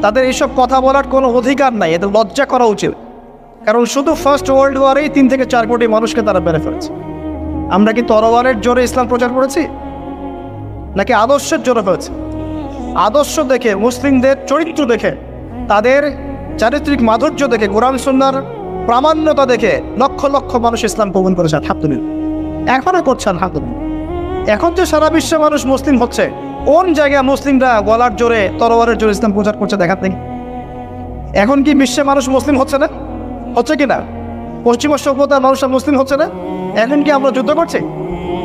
তাদের এইসব কথা বলার কোনো অধিকার নাই, এদের লজ্জা করা উচিত। কারণ শুধু ফার্স্ট ওয়ার্ল্ড ওয়ারেই 3 থেকে 4 কোটি মানুষকে তারা মেরে ফেলেছে। আমরা কি তরবারের জোরে ইসলাম প্রচার করেছি, নাকি আদর্শের জোরে হয়েছে? আদর্শ দেখে, মুসলিমদের চরিত্র দেখে, তাদের চারিত্রিক মাধুর্য দেখে, কোরআন সুন্নাহর প্রামাণ্যতা দেখে লক্ষ লক্ষ মানুষ ইসলাম কবুল করেছে, আলহামদুলিল্লাহ। এখনও করছে, আলহামদুলিল্লাহ। এখন যে সারা বিশ্বে মানুষ মুসলিম হচ্ছে, কোন জায়গায় মুসলিমরা গলার জোরে, তরবারের জোরে ইসলাম প্রচার করছে দেখার নেই? এখন কি বিশ্বে মানুষ মুসলিম হচ্ছে না? হচ্ছে কি না? পশ্চিমা সভ্যতার মানুষরা মুসলিম হচ্ছে না? এখন কি আমরা যুদ্ধ করছি?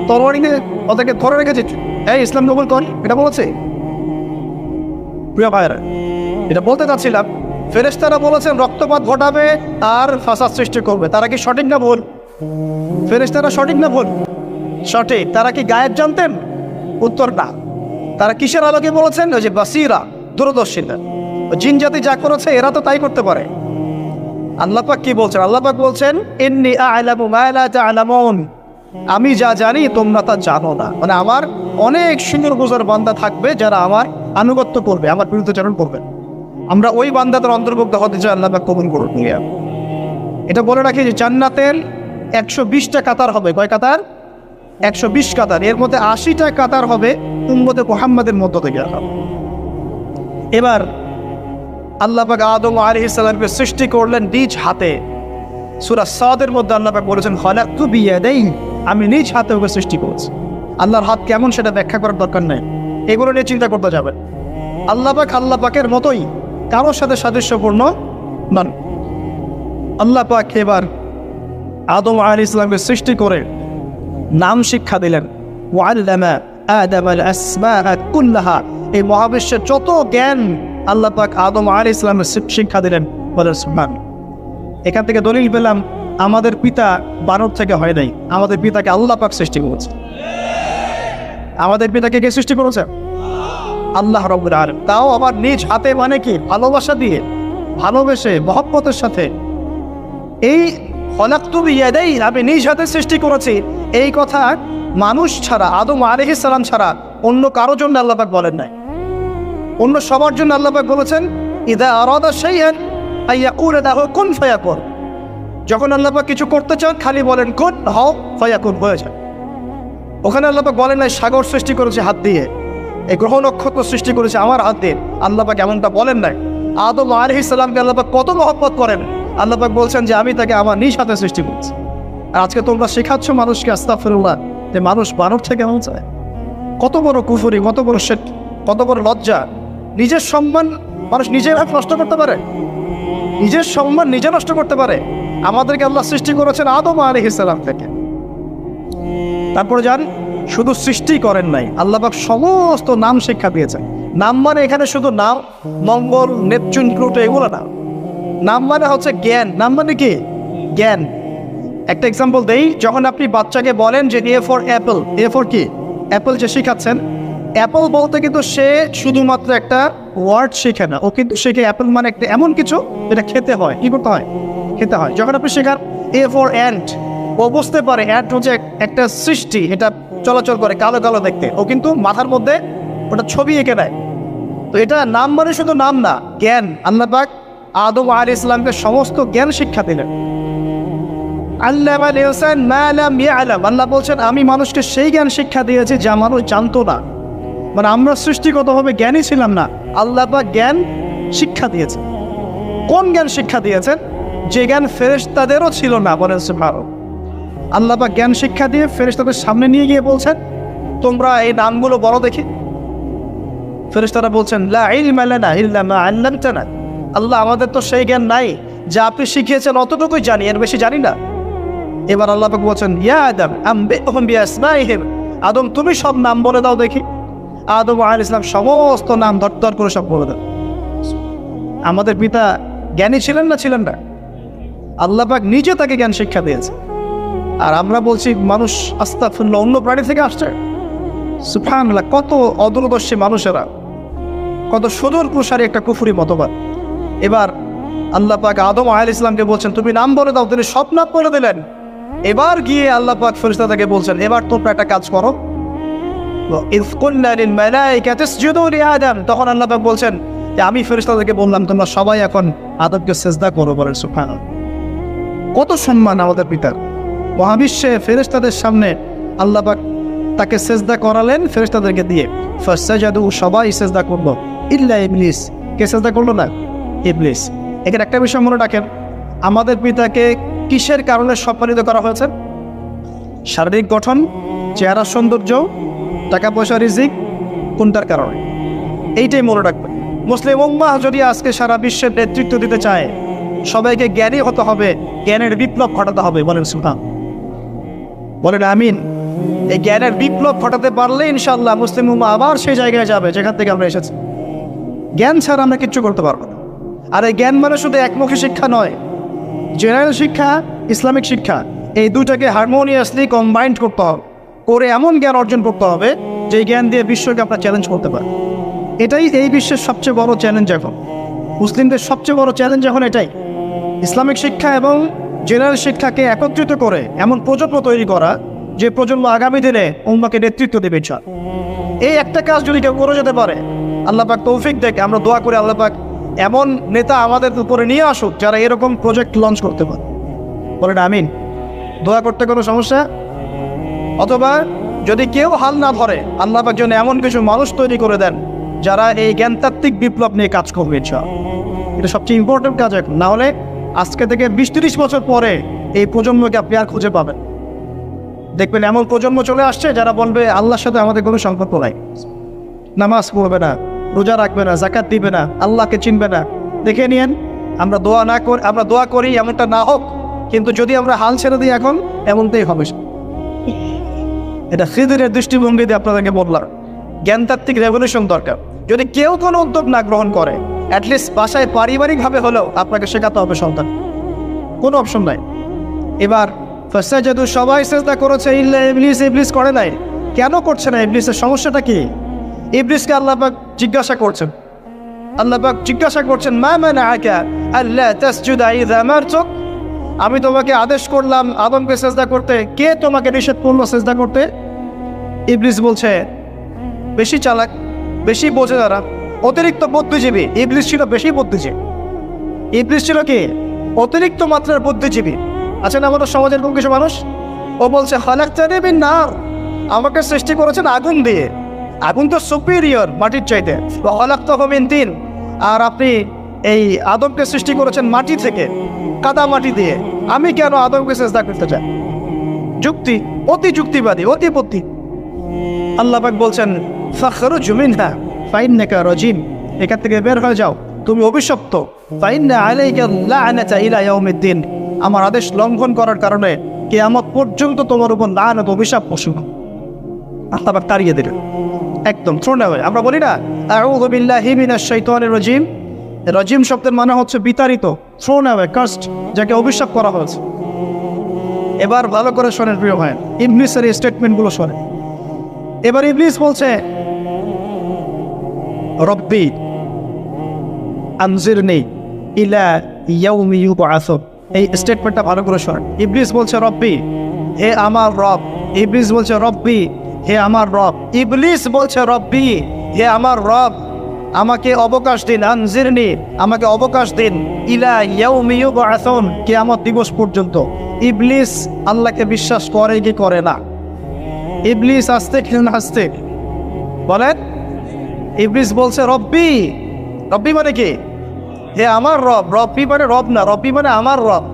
তরবারি নিয়ে ওদেরকে ধরে রেখেছি, এই ইসলাম কবুল কর, এটা বলেছে? প্রিয় ভাইরা, এটা বলতে চাচ্ছিলাম, ফেরেশতারা বলেছেন রক্তপাত ঘটাবে আর ফাসাদ সৃষ্টি করবে। তারা কি সঠিক না ভুল? ফেরেশতারা সঠিক না ভুল? সঠিক। তারা কি গায়েব জানতেন? উত্তর না। তারা কিসের আলোকে বলেছেন? ওই যে বাসিরা, দূরদর্শিতা। জিন জাতি যা করেছে এরা তো তাই করতে পারে। আল্লাহ পাক কি বলছেন? আল্লাহ পাক বলছেন ইন্নী আ'লামু মা লা তা'লামুন, আমি যা জানি তোমরা তা জানো না। মানে আমার অনেক সুন্দর বান্দা থাকবে যারা আমার আনুগত্য করবে, আমার বিরুদ্ধাচরণ করবে। আমরা ওই বান্দাদের অন্তর্ভুক্ত হতে চাই, আল্লাহ পাক কবুল করুন। এটা বলে রাখি যে জান্নাতের 120টা কাতার হবে। কয় কাতার? 120 কাতার। এর মধ্যে 80টা কাতার হবে উম্মতে মুহাম্মাদের মধ্য থেকে। এবার আল্লাহ পাক আদম আলাইহিস সালামকে সৃষ্টি করলেন নিজ হাতে। সূরা সাদের মধ্যে আল্লাহ পাক বলেছেন খালাকতু বিয়াদাই, আমি নিজ হাতে ওকে সৃষ্টি করেছি। আল্লাহর হাত কেমন সেটা ব্যাখ্যা করার দরকার নেই, এগুলো নিয়ে চিন্তা করতে যাবেন। আল্লাহ পাকের মতোই কারোর সাথে সাদৃশ্যপূর্ণ নন। আল্লাহ পাক এবার আদম আলাইহিস সালামকে সৃষ্টি করে নাম শিক্ষা দিলেন। ওয়াল্লামা আদামাল আসমাআ কুল্লাহা, এই মহাবিশ্বের যত জ্ঞান আল্লাহ পাক আদম আলাইহিস সালামকে শিক্ষা দিলেন। বলেন সুবহান। এখান থেকে দলিল পেলাম আমাদের পিতা বানর থেকে হয় নাই, আমাদের পিতাকে আল্লাহ পাক সৃষ্টি করেছে। আমাদের পিতাকে কে সৃষ্টি করেছে? আল্লাহ রাব্বুল আলামিন। তাও আবার নিজ হাতে, মানে কি? ভালোবাসা দিয়ে, ভালোবেসে, মহব্বতের সাথে। এই খলাকতু বিয়াদাই, আমি নিজ হাতে সৃষ্টি করেছি, এই কথা মানুষ ছাড়া, আদম আলাইহিস সালাম ছাড়া অন্য কারোর জন্য আল্লাহ পাক বলেন নাই। অন্য সবার জন্য আল্লাহ পাক বলেছেন ইযা আরাদা শাইআন আইয়াকুলা লাহু কুন ফায়াকুন। যখন আল্লাহ পাক কিছু করতে চান খালি বলেন কুন, হও, ফায়াকুন, হয়ে যায়। ওখানে আল্লাহ পাক বলেন নাই সাগর সৃষ্টি করেছে হাত দিয়ে, এই গ্রহ নক্ষত্র সৃষ্টি করেছে আমার হাত দিয়ে। আল্লাহ পাক এমনটা বলেন নাই। আদম আলাইহিস সালামকে আল্লাহ পাক কত মহব্বত করেন, আল্লাহ পাক বলছেন যে আমি তাকে আমার নিজ হাতে সৃষ্টি করেছি। আর আজকে তোমরা শেখাচ্ছ মানুষকে, আস্তাগফিরুল্লাহ, যে মানুষ বানর থেকে এমন চায়। কত বড় কুফরি, কত বড় শিরক, কত বড় লজ্জা। নিজের সম্মান মানুষ নিজেই নষ্ট করতে পারে, নিজের সম্মান নিজে নষ্ট করতে পারে। আমাদেরকে আল্লাহ সৃষ্টি করেছেন আদম আলাইহিস সালাম থেকে। তারপরে যান, শুধু সৃষ্টি করেন নাই, আল্লাহ পাক সমস্ত নাম শিক্ষা দিয়েছেন। নাম মানে এখানে শুধু নাম, মঙ্গল, নেপচুন, প্লুটো এগুলো না। নাম মানে হচ্ছে জ্ঞান। নাম মানে কি? জ্ঞান। একটা এক্সাম্পল দেই, যখন আপনি বাচ্চাকে বলেন যে A for Apple, A for কি? অ্যাপল যে শেখাচ্ছেন, অ্যাপল বলতে কিন্তু সে শুধুমাত্র একটা ওয়ার্ড শেখে না, ও কিন্তু শেখে অ্যাপল মানে একটা এমন কিছু যেটা খেতে হয়। কি করতে হয়? খেতে হয়। যখন আপনি শেখান এ ফর অ্যান্ট, ও বুঝতে পারে অ্যান্ট হচ্ছে একটা সৃষ্টি, এটা চলাচল করে, কালো কালো দেখতে, ও কিন্তু মাথার মধ্যে ওটা ছবি এঁকে দেয়। তো এটা নাম মানে শুধু নাম না, জ্ঞান। আল্লাহ পাক আদম আলাইহিস সালামকে সমস্ত জ্ঞান শিক্ষা দিলেন। আল্লামাল ইনসান মা লাম ইয়ালাম, আল্লাহ বলছেন আমি মানুষকে সেই জ্ঞান শিক্ষা দিয়েছি যা মানুষ জানতো না। মানে আমরা সৃষ্টিগতভাবে জ্ঞানী ছিলাম না, আল্লাহ পাক জ্ঞান শিক্ষা দিয়েছেন। কোন জ্ঞান শিক্ষা দিয়েছেন? যে জ্ঞান ফেরেশতাদেরও ছিল না। বলেন সুবহানাল্লাহ। আল্লাহ পাক জ্ঞান শিক্ষা দিয়ে ফেরেশতাদের সামনে নিয়ে গিয়ে বলছেন তোমরা এই নামগুলো বলো দেখি। ফেরেশতারা বলছেন লা ইলমা লানা ইল্লা মা আল্লামতানা, আল্লাহ আমাদের তো সেই জ্ঞান নাই, যা আপনি শিখিয়েছেন অতটুকুই জানি, এর বেশি জানি না। এবার আল্লাহ পাক বলছেন, ইয়া আদম আম্বিহুম বিআসমাইহিম, আদম তুমি সব নাম বলে দাও দেখি। আদম আলাইহিস সালাম সমস্ত নাম ধর করে সব বলে দেন। আমাদের পিতা জ্ঞানী ছিলেন না ছিলেন না? আল্লাহ পাক নিজে তাকে জ্ঞান শিক্ষা দিয়েছে। আর আমরা বলছি মানুষ আস্তাগফিরুল্লাহ অন্য প্রাণী থেকে আসছে। সুবহানাল্লাহ, কত অদূরদর্শী মানুষেরা, কত সুদূর প্রসারী একটা কুফরি মতবাদ। এবার আল্লাহ পাক আদম আলাইহিস সালামকে বলছেন তুমি নাম বলে দাও, তিনি সব নাম বলে দিলেন। এবার গিয়ে আল্লাহ পাক ফেরেশতাদেরকে বলছেন এবার তোমরা একটা কাজ করো। ইয কুলনা লিল মালাইকাতি ইসজুদু লিআদম, তখন আল্লাহ পাক বলছেন যে আমি ফেরেশতাদেরকে বললাম তোমরা সবাই এখন আদমকে সিজদা করো। বলেন সুবহানাল্লাহ, কত সম্মান আমাদের পিতার। মহাবিশ্বে ফেরেশতাদের সামনে আল্লাহ পাক তাকে সিজদা করালেন ফেরেশতাদেরকে দিয়ে। ফাসাজাদু, সবাই সিজদা করলো, ইল্লা ইবলিস। কে সিজদা করলো না? ইবলিস। এখানে একটা বিষয় মনে রাখেন, আমাদের পিতাকে কিসের কারণে সম্মানিত করা হয়েছে? শারীরিক গঠন, চেহারা সৌন্দর্য, টাকা পয়সা, রিজিক, কোনটার কারণে? এইটাই মনে রাখবেন। মুসলিম উম্মাহ যদি আজকে সারা বিশ্বের নেতৃত্ব দিতে চায়, সবাইকে জ্ঞানী হতে হবে, জ্ঞানের বিপ্লব ঘটাতে হবে। বলেন সুবহান, বলেন আমিন। এই জ্ঞানের বিপ্লব ঘটাতে পারলে ইনশাআল্লাহ মুসলিম উম্মাহ আবার সেই জায়গায় যাবে যেখান থেকে আমরা এসেছি। জ্ঞান ছাড়া আমরা কিচ্ছু করতে পারবো না। আর এই জ্ঞান মানে শুধু একমুখী শিক্ষা নয়, জেনারেল শিক্ষা, ইসলামিক শিক্ষা, এই দুটাকে হারমোনিয়াসলি কম্বাইন্ড করতে হবে, করে এমন জ্ঞান অর্জন করতে হবে যে জ্ঞান দিয়ে বিশ্বকে আমরা চ্যালেঞ্জ করতে পারি। এটাই এই বিশ্বের সবচেয়ে বড় চ্যালেঞ্জ এখন, মুসলিমদের সবচেয়ে বড় চ্যালেঞ্জ এখন এটাই। ইসলামিক শিক্ষা এবং জেনারেল শিক্ষাকে একত্রিত করে এমন প্রজন্ম তৈরি করা যে প্রজন্ম আগামী দিনে উম্মাহকে নেতৃত্ব দেবে। এই একটা কাজ যদি কেউ করে যেতে পারে, আল্লাহ পাক তৌফিক দেখ, আমরা দোয়া করে আল্লাহ পাক এমন নেতা আমাদের উপরে নিয়ে আসুক যারা এরকম প্রজেক্ট লঞ্চ করতে পারে। বলেন আমিন। দোয়া করতে কোনো সমস্যা? অথবা যদি কেউ হাল না ধরে, আল্লাহ পাক যেন এমন কিছু মানুষ তৈরি করে দেন যারা এই জ্ঞানতাত্ত্বিক বিপ্লব নিয়ে কাজ করবে। এটা সবচেয়ে ইম্পর্টেন্ট কাজ এখন। না হলে আজকে থেকে 20-30 বছর পরে এই প্রজন্মকে আপনি আর খুঁজে পাবেন। দেখবেন এমন প্রজন্ম চলে আসছে যারা বলবে আল্লাহর সাথে আমাদের কোনো সম্পর্ক নাই, নামাজ পড়বে না, রোজা রাখবে না, যাকাত দিবে না, আল্লাহকে চিনবে না। দেখে নিয়েন, আমরা দোয়া করি এমনটা না হোক, কিন্তু যদি আমরা হাল ছেড়ে দিই এখন, এমনটাই হবে। এটা খিদিরের দৃষ্টিভঙ্গি দিয়ে আপনাদেরকে বললাম, জ্ঞানতাত্ত্বিক রেভলিউশন দরকার। যদি কেউ কোনো উদ্যোগ না গ্রহণ করে, অ্যাটলিস্ট বাসায় পারিবারিকভাবে হলেও আপনাকে শেখাতে হবে সন্তান, কোনো অপশন নাই। এবার ফাসাজাদু, সবাই সিজদা করেছে ইল্লা ইবলিস। ইবলিস করে নাই। কেন করছে না? ইবলিসের সমস্যাটা কি? ইবলিসকে আল্লাহ পাক জিজ্ঞাসা করছেন, মা মানাআকা আল্লা তাসজুদা ইযা আমারতুক, আমি তোমাকে আদেশ করলাম আদমকে সিজদা করতে, কে তোমাকে নিষেধ করলো সিজদা করতে? ইবলিস বলছে বেশি চালাক, বেশি বোঝে যারা, অতিরিক্ত বুদ্ধিজীবী। ইবলিস ছিল বেশি বুদ্ধিজীবী। ইবলিস ছিল কি? অতিরিক্ত মাত্রার বুদ্ধিজীবী। আচ্ছা না, আমাদের সমাজের কোন কিছু মানুষ, ও বলছে খালাকতানি মিন নার, আমাকে সৃষ্টি করেছেন আগুন দিয়ে। আগুন তো সুপিরিয়র মাটির চাইতে। খালাকতাহু মিন তিন, আর আপনি এই আদমকে সৃষ্টি করেছেন মাটি থেকে, কাদা মাটি দিয়ে। আমি কেন আদমকে সিজদা করতে চাই? যুক্তি, অতি যুক্তিবাদী, অতি বুদ্ধি। আল্লাহ পাক বলছেন ফাখরুজ মিনহা ফাইন্নাকা রাজিম, এখান থেকে বের হয়ে যাও, তুমি অভিশপ্ত। ফাইন্না আলাইকা লা'নাতা ইলা ইয়াউমিদ্দিন, আমার আদেশ লঙ্ঘন করার কারণে কিয়ামত পর্যন্ত তোমার উপর লানত, অভিশাপ বসবে। আল্লাহ পাক তাড়িয়ে দিলেন, একদম থ্রোন অ্যাওয়ে। আমরা বলি না আউযু বিল্লাহি মিনাশ শাইতানির রাজিম, রাজিম শব্দের মানে হচ্ছে বিতাড়িত, থ্রোন অ্যাওয়ে, কার্সড, যাকে অভিশাপ করা হয়েছে। এবার ভালো করে শোনেন প্রিয় ভাই, ইবলিসের এই স্টেটমেন্টগুলো শোনেন। এবার ইবলিস বলছে রব্বি আনজিরনি ইলা ইয়াউমি ইউবআসুন, এই স্টেটমেন্টটা ভালো করে শোনেন। ইবলিস বলছে রব্বি, হে আমার রব। ইবলিস বলছে রব্বি, হে আমার রব। ইবলিস বলছে রব্বি, হে আমার রব, আমাকে অবকাশ দিন। আনজিরনি, আমাকে অবকাশ দিন। ইলা ইয়াউমি ইউবআসুন, কিয়ামত দিবস পর্যন্ত। ইবলিস আল্লাহকে বিশ্বাস করে কি করে না? ইবলিস আস্তিক না নাস্তিক? বলেন। ইবলিস বলছে রব্বি। রব্বি মানে কি? হে আমার রব। রব্বি মানে রব না, রব্বি মানে আমার রব।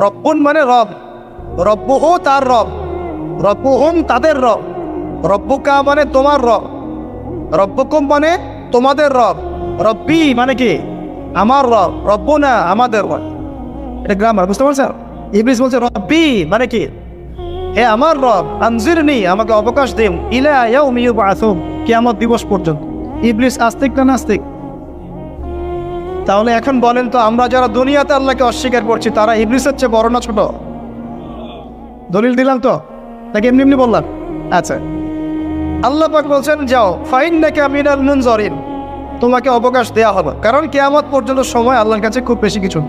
রব্বুন মানে রব, রব্বুহু তার রব, রব্বুহুম তাদের রব, রব্বুকা মানে তোমার রব, রব্বুকুম মানে তোমাদের রব, রব্বি মানে কি? আমার রব, রব্বুনা আমাদের রব। এটা গ্রামার, বুঝতে পারছেন? ইবলিস বলছে রব্বি মানে কি, হে আমার রব, আনজিরনি আমাকে অবকাশ দিন, ইলা ইয়াউমি ইউবআসুন কিয়ামত দিবস পর্যন্ত। ইবলিস আস্তিক না নাস্তিক? তাহলে এখন বলেন তো, আমরা যারা দুনিয়াতে আল্লাহকে অস্বীকার করছি তারা ইবলিসের চেয়ে বড় না ছোট? দলিল দিলাম তো, নাকি এমনি এমনি বললাম? আচ্ছা, আল্লাহ পাক বলছেন যাও, ফাইন্নাকা মিনাল মুনজারিন, তোমাকে অবকাশ দেওয়া হবে, কারণ কিয়ামত পর্যন্ত সময় আল্লাহর কাছে খুব বেশি কিছু না।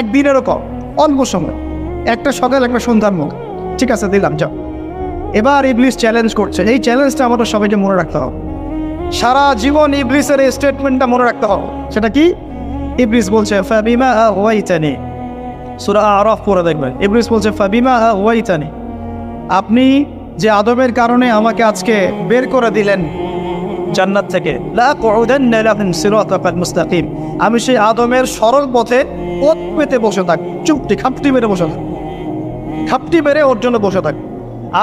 একদিনেরও কম, অল্প সময়, একটা সকাল একটা সন্ধ্যার মুখ। ঠিক আছে, দিলাম, যাও। এবার ইবলিস চ্যালেঞ্জ করছে। এই চ্যালেঞ্জটা আমাদের সবাইকে মনে রাখতে হবে, সারা জীবন ইবলিসের এই স্টেটমেন্টটা মনে রাখতে হবে। সেটা কি? ইবলিস বলছে ফাবিমা আগওয়াইতানি, সূরা আরাফ পড়ে দেখবেন। ইবলিস বলছে ফাবিমা আগওয়াইতানি, আপনি যে আদমের কারণে আমাকে আজকে বের করে দিলেন জান্নাত থেকে, লা কুউদান্না লাহুম সিরাতাল মুস্তাকিম, আমি সেই আদমের সরল পথে ওত পেতে বসে থাক, চুপটি খাপটি মেরে বসে থাক, খাপটি মেরে ওর জন্য বসে থাক।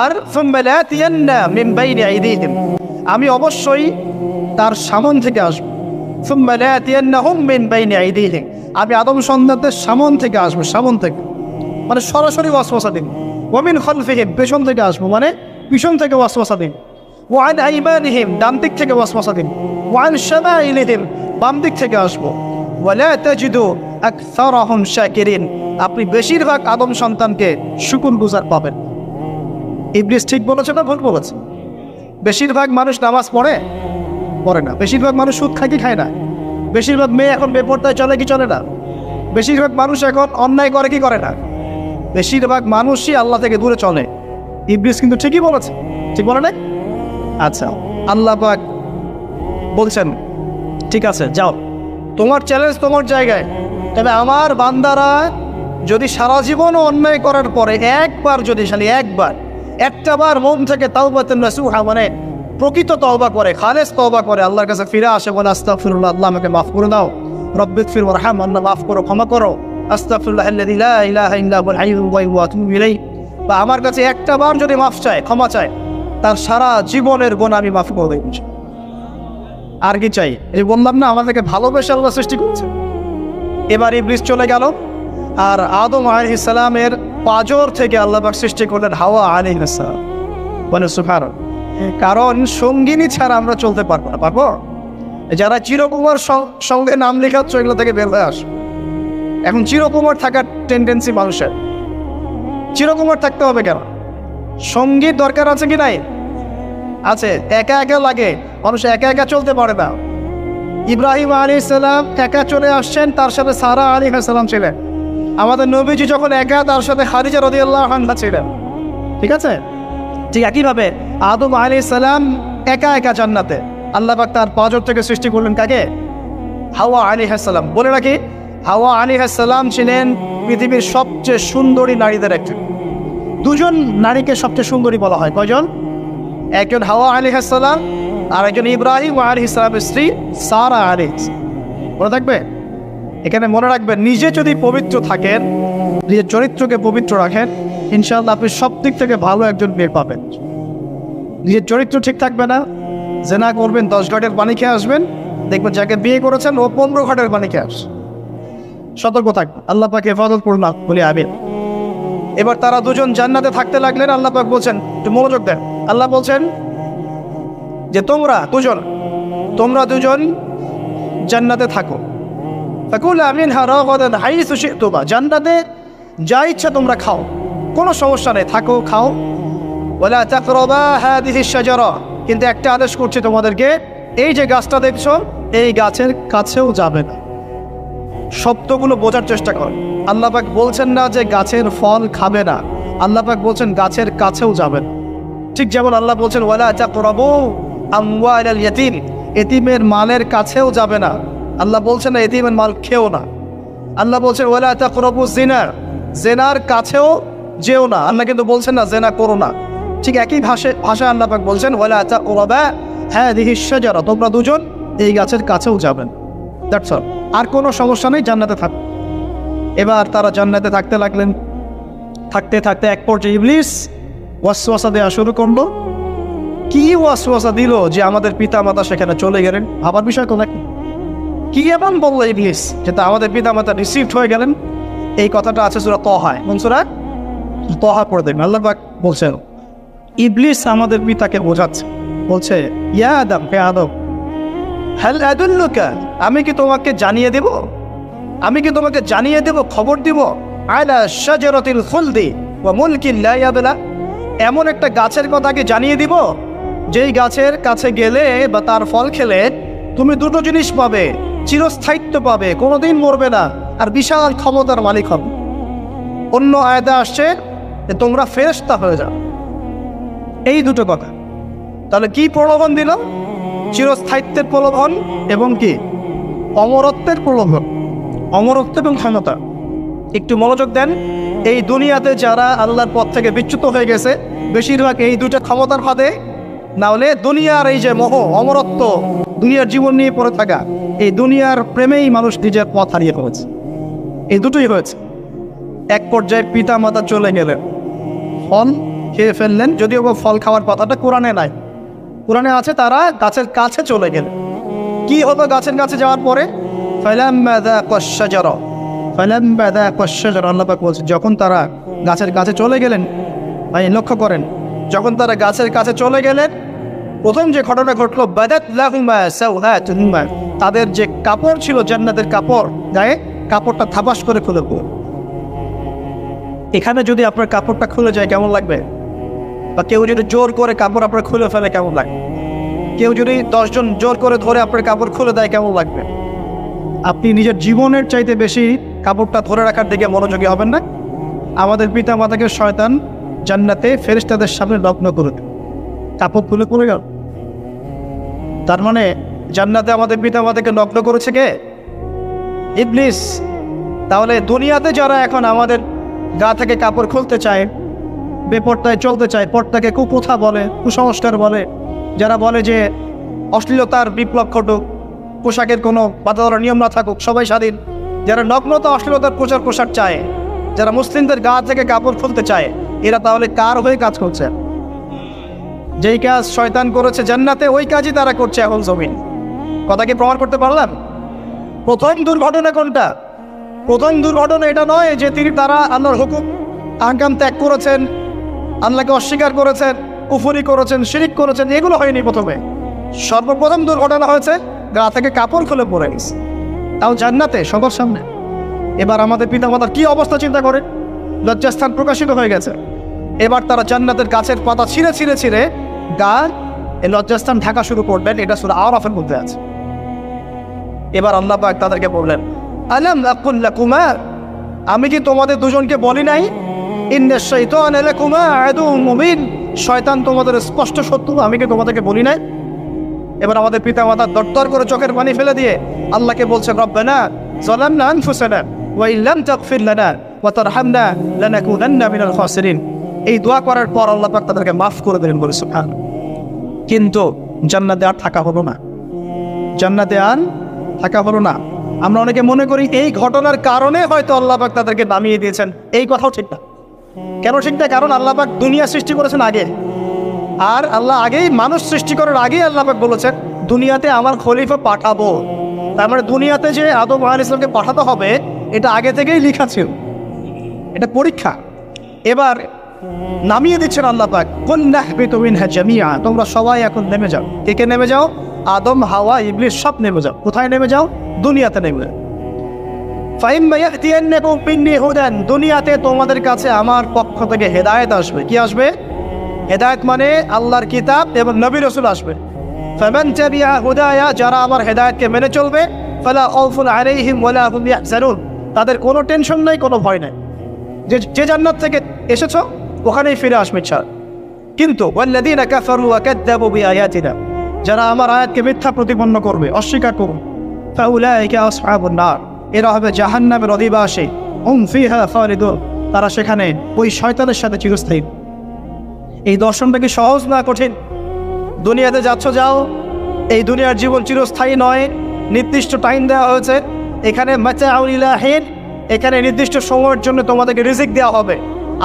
আর সুম্মা লাতিয়ান্না মিন বাইনি আইদিহিম, আমি অবশ্যই তার সামন থেকে আসবো। সুম্মা লাতিয়ান্নাহুম মিন বাইনি আইদিহিম, আমি আদম সন্তানদের সামন থেকে আসবো, সামন থেকে মানে সরাসরি ওয়াসওয়াসা দিন। ওয়া মিন খালফিহিম, পেছন থেকে আসবো মানে পিছন থেকে ওয়াসওয়াসা দিন। ওয়া আন আইমানিহিম, ডান দিক থেকে ওয়াসওয়াসা দিন। ওয়া আন শামাইলিহিম, বাম দিক থেকে আসবো। ওয়া লা তাজিদু আকসারাহুম শাকিরিন, আপনি বেশিরভাগ আদম সন্তানকে শুকরগুজার পাবেন। ইবলিস ঠিক বলেছে না ভুল বলেছে? বেশিরভাগ মানুষ নামাজ পড়ে না, বেশিরভাগ মানুষ সুদ খায় কি খায় না, বেশিরভাগ মেয়ে এখন বেপরদায় চলে কি চলে না, বেশিরভাগ মানুষ এখন অন্যায় করে কি করে না, বেশিরভাগ মানুষই আল্লাহ থেকে দূরে চলে। ইবলিস কিন্তু ঠিকই বলেছে, ঠিক বলে নাই? আচ্ছা, আল্লাহ পাক বলছেন ঠিক আছে যাও, তোমার চ্যালেঞ্জ তোমার জায়গায়, তবে আমার বান্দারা যদি সারা জীবনও অন্যায় করার পরে একবার, যদি খালি একটা বার মন থেকে তাওবাতুন নাসুহা মানে প্রকৃত তওবা করে, খালেস তওবা করে, আল্লাহর কাছে ফিরে আসে, বলে আস্তাগফিরুল্লাহ, আল্লাহ আমাকে মাফ করে দাও, রব্বিগফির ওয়ারহাম, আল্লাহ মাফ করো, ক্ষমা করো, আস্তাগফিরুল্লাহ আল্লাযী লা ইলাহা ইল্লা হুয়াল হাইয়্যুল কাইয়্যুম ওয়া আতুবু ইলাইহি, বা আমার কাছে একটা বার যদি মাফ চায়, ক্ষমা চায়, তার সারা জীবনের গুনাহ আমি মাফ করে দেব। আর কি চাই? এই বললাম না আমাদেরকে ভালোবেসে আল্লাহ সৃষ্টি করছে। এবার ইবলিস চলে গেল, আর আদম আলাইহিস সালামের পাঁজর থেকে আল্লাহ পাক সৃষ্টি করলেন হাওয়া আলাইহিস সালাম। বলে সুবহানাল্লাহ। কারণ সঙ্গিনী ছাড়া আমরা চলতে পারবো না। পারবো? যারা চিরকুমার সঙ্গে নাম লেখাচ্ছ, এগুলো থেকে বের হয়ে আসো। এখন চিরকুমার থাকার টেন্ডেন্সি মানুষের, চিরকুমার থাকতে হবে কেন? সঙ্গীত দরকার আছে কি নাই? আছে। একা একা লাগে, মানুষ একা একা চলতে পারে না। ইব্রাহিম আলাইহিস সালাম একা চলে আসছেন, তার সাথে সারা আলাইহিস সালাম ছিলেন। আমাদের নবীজি যখন একা, তার সাথে খাদিজা রাদিয়াল্লাহু আনহা ছিলেন। ঠিক আছে? ঠিক একইভাবে আদম আলাইহিস সালাম একা একা জান্নাতে, আল্লাহ পাক তার পাঁজর থেকে সৃষ্টি করলেন কাকে? হাওয়া আলাইহিস সালাম। বলে রাখি, হাওয়া আলাইহিস সালাম ছিলেন পৃথিবীর সবচেয়ে সুন্দরী নারীদের একজন। দুজন নারীকে সবচেয়ে সুন্দরী বলা হয়। কয়জন? একজন হাওয়া আলাইহিস সালাম, আর একজন ইব্রাহিম আলাইহিস সালামের স্ত্রী সারা আলাইহিস। মনে থাকবে? এখানে মনে রাখবেন, নিজে যদি পবিত্র থাকেন, নিজের চরিত্রকে পবিত্র রাখেন, ইনশাআল্লাহ আপনি সব দিক থেকে ভালো একজন মেয়ে পাবেন। নিজের চরিত্র ঠিক থাকবে না, জেনা করবেন, 10 ঘাটের পানি খেয়ে আসবেন, দেখবেন যাকে বিয়ে করেছেন ও 15 ঘাটের পানি খেয়ে আসে। সতর্ক থাকবেন। আল্লাহ পাক হেফাজত করুন, বলি আমিন। এবার তারা দুজন জান্নাতে থাকতে লাগলেন। আল্লাহ পাক বলছেন, একটু মনোযোগ দেন, আল্লাহ বলছেন যে তোমরা দুজন জান্নাতে থাকো। ফাকুলা মিনহা রাগাদান হাইসু শি'তুমা, জান্নাতে যা ইচ্ছা তোমরা খাও, কোনো সমস্যা নেই, থাকো, খাও। ওয়ালা তাকরাবা হাদিহিশ শাজারা, কিন্তু একটা আদেশ করছি তোমাদেরকে, এই যে গাছটা দেখছো, এই গাছের কাছেও যাবে না। শব্দগুলো বোঝার চেষ্টা কর। আল্লাহ পাক বলছেন না যে গাছের ফল খাবে না, আল্লাহ পাক বলছেন গাছের কাছেও যাবে না। ঠিক যেমন আল্লাহ বলছেন ওয়ালা তাকরাবু আমওয়ালাল ইয়াতীম, এতিমের মালের কাছেও যাবে না। আল্লাহ বলছেন না এতিমের মাল খেও না। আল্লাহ বলছেন ওয়ালা তাকরাবু জিনা, জেনার কাছেও যেও না। আল্লাহ কিন্তু বলছেন না জেনা করো না। ঠিক একই ভাষায় আল্লাহ পাক বলছেন ওয়ালা তাকরাবা হাদিহিশ শাজারা, তোমরা দুজন এই গাছের কাছেও যাবেন। That's all. আর কোনো সমস্যা নেই, জান্নাতে থাক। এবার তারা জান্নাতে থাকতে লাগলেন। থাকতে থাকতে এক পর্যায়ে ইবলিস ওয়াসওয়াসা দেওয়া শুরু করলো। কি ওয়াসওয়াসা দিল যে আমাদের পিতামাতা সেখানে চলে গেলেন? ভাবার বিষয় তো নাকি? কি এমন বললো ইবলিস যে তা আমাদের পিতামাতা রিসিভড হয়ে গেলেন? এই কথাটা আছে সূরা তাহায়। কোন সূরা? তাহা পড়ে দেখবেন। আল্লাহ পাক বলছেন, ইবলিস আমাদের পিতাকে বোঝাচ্ছে, বলছে, ইয়া আদম, হে আদম, হাল আদুল্লুকা, আমি কি তোমাকে জানিয়ে দেব, আমি কি তোমাকে জানিয়ে দেব, খবর দিব, আলা শাজারাতিল খুলদি ওয়া মুলকিন লা ইয়াবলা, এমন একটা গাছের কথা কি জানিয়ে দিব যেই গাছের কাছে গেলে বা তার ফল খেলে তুমি দুটো জিনিস পাবে, চিরস্থায়িত্ব পাবে, কোনোদিন মরবে না, আর বিশাল ক্ষমতার মালিক হবে। অন্য আয়াতে আসছে যে তোমরা ফেরেশতা হয়ে যাও। এই দুটো কথা। তাহলে কি প্রলোভন দিল? চিরস্থায়িত্বের প্রলোভন এবং কি অমরত্বের প্রলোভন, অমরত্ব এবং ক্ষমতা। একটু মনোযোগ দেন, এই দুনিয়াতে যারা আল্লাহর পথ থেকে বিচ্যুত হয়ে গেছে বেশিরভাগ এই দুটো ক্ষমতার ফাঁদে, না হলে দুনিয়ার এই যে মোহ, অমরত্ব, দুনিয়ার জীবন নিয়ে পড়ে থাকা, এই দুনিয়ার প্রেমেই মানুষ নিজের পথ হারিয়ে ফেলেছে। এই দুটোই হয়েছে। এক পর্যায়ে পিতা মাতা চলে গেলেন, ফল খেয়ে ফেললেন, যদিও ফল খাওয়ার কথাটা কোরআনে নাই, কোরআনে আছে তারা গাছের কাছে চলে গেলেন। কি হলো গাছের কাছে যাওয়ার পরে? ফালাম্মা যাকাশ শাজারা, ফালাম্মা যাকাশ শাজারা, আল্লাহ পাক বলছেন যখন তারা গাছের কাছে চলে গেলেন, ভাই লক্ষ্য করেন, যখন তারা গাছের কাছে চলে গেলেন প্রথম যে ঘটনা ঘটলো, বাদাত লাহুমা সাওআতুহুমা, তাদের যে কাপড় ছিল জান্নাতের কাপড়, গায়ে কাপড়টা থাবাস করে খুলে পড়ল। এখানে যদি আপনার কাপড়টা খুলে যায় কেমন লাগবে? বা কেউ যদি জোর করে কাপড় আপনার খুলে ফেলে কেমন লাগবে? কেউ যদি 10 জন জোর করে ধরে আপনার কাপড় খুলে দেয় কেমন লাগবে? আপনি নিজের জীবনের চাইতে বেশি কাপড়টা ধরে রাখার দিকে মনোযোগী হবেন না? আমাদের পিতা মাতাকে শয়তান জান্নাতে ফেরেশতাদের সামনে নগ্ন করে দেয়, কাপড় খুলে পড়ে গেল। তার মানে জান্নাতে আমাদের পিতা মাতাকে নগ্ন করেছে কে? ইবলিস। তাহলে দুনিয়াতে যারা এখন আমাদের গা থেকে কাপড় খুলতে চায়, বেপর্দায় চলতে চায়, পর্দাকে কুপ্রথা বলে, কুসংস্কার বলে, যারা বলে যে অশ্লীলতার বিপ্লব ঘটুক, পোশাকের কোনো বাধা ধরা নিয়ম না থাকুক, সবাই স্বাধীন, যারা নগ্নতা অশ্লীলতার প্রচার প্রসার চায়, যারা মুসলিমদের গা থেকে কাপড় খুলতে চায়, এরা তাহলে কার হয়ে কাজ করছে? যেই কাজ শয়তান করেছে জান্নাতে, ওই কাজই তারা করছে এখন জমিন। কথা কি প্রমাণ করতে পারলাম? প্রথম দুর্ঘটনা কোনটা? প্রথম দুর্ঘটনা এটা নয় যে তারা আল্লাহর হুকুম আহকাম ত্যাগ করেছেন, আল্লাহকে অস্বীকার করেছেন, কুফরি করেছেন, শিরিক করেছেন, এগুলো হয়নি। প্রথমে সর্বপ্রথম দুর্ঘটনা হয়েছে গা থেকে কাপড় খুলে পড়ে গেছে, তাও জান্নাতে সবার সামনে। এবার আমাদের পিতামাতার কি অবস্থা চিন্তা করেন, লজ্জাস্থান প্রকাশিত হয়ে গেছে। এবার তারা জান্নাতের গাছের পাতা ছিঁড়ে ছিঁড়ে ছিঁড়ে গা এই লজ্জাস্থান ঢাকা শুরু করবেন। এটা সূরা আরাফের মধ্যে আছে। এবার আল্লাহ পাক তাদেরকে বললেন, আলাম আকুল লাকুমা, আমি কি তোমাদের দুজনকে বলি নাই, ইন্নাশ শাইতানা লাকুমা আদুউম মুবিন, শয়তান তোমাদের স্পষ্ট শত্রু, আমি কি তোমাদেরকে বলি নাই? এবার আমাদের পিতা মাতা দরদর করে চোখের পানি ফেলে দিয়ে আল্লাহকে বলছেন, রব্বানা যালামনা আনফুসানা ওয়া ইল্লাম তাগফির লানা ওয়া তারহামনা লানাকুনান্না মিনাল খাসিরিন। এই দোয়া করার পর আল্লাহ পাক তাদেরকে মাফ করে দিলেন, বলে সুবহানাল্লাহ। কিন্তু জান্নাতে আর থাকা হলো না, জান্নাতে আর থাকা হলো না। আমরা অনেকে মনে করি এই ঘটনার কারণে হয়তো আল্লাহ পাক তাদেরকে নামিয়ে দিয়েছেন, এই কথাও ঠিক না। কেন ঠিক না? কারণ আল্লাহ পাক দুনিয়া সৃষ্টি করেছেন আগে, আর আল্লাহ আগেই মানুষ সৃষ্টি করার আগেই আল্লাহ পাক বলেছেন দুনিয়াতে আমার খলিফা পাঠাবো। তার মানে দুনিয়াতে যে আদম আলাইহিস সালামকে পাঠাতে হবে এটা আগে থেকেই লেখা ছিল, এটা পরীক্ষা। এবার নামিয়ে দিচ্ছেন আল্লাহ পাক, কুল নাহবিতু মিনহা জামিআ, তোমরা সবাই এখন নেমে যাও। কে নেমে যাও? আদম, হাওয়া, ইবলিস সব নেমে যাও। কোথায় নেমে যাও? দুনিয়াতে নেমে যাও। ফাইম্মা ইয়াতিয়ান্নাকুম মিন্নি হুদান, দুনিয়াতে তোমাদের কাছে আমার পক্ষ থেকে হেদায়েত আসবে। কি আসবে? হেদায়েত মানে আল্লাহর কিতাব এবং নবী রাসূল আসবে। ফামান তাবিআ হুদায়া, যারা আমার হেদায়েতকে মেনে চলবে, ফালা খাউফুন আলাইহিম ওয়ালা হুম ইয়াহজানুন, তাদের কোনো টেনশন নাই, কোনো ভয় নাই। যে জান্নাত থেকে এসেছো ওখানেই ফিরে আসবে ছাড়া। কিন্তু ওয়াল্লাযীনা কাফারু ওয়া কাযযাবু বিআয়াতিনা, যারা আমার আয়াতকে মিথ্যা প্রতিপন্ন করবে, অস্বীকার করবে, ফাউলাইকা আসহাবুন নার, এরা হবে জাহান্নামের অধিবাসী। হুম ফিহা খালিদুন, তারা সেখানে ওই শয়তানের সাথে চিরস্থায়ী। এই দর্শনটা কি সহজ না কঠিন? দুনিয়াতে যাচ্ছ যাও, এই দুনিয়ার জীবন চিরস্থায়ী নয়, নির্দিষ্ট টাইম দেওয়া হয়েছে। এখানে মাতাউল ইলাহিন, এখানে নির্দিষ্ট সময়ের জন্য তোমাদেরকে রিজিক দেওয়া হবে,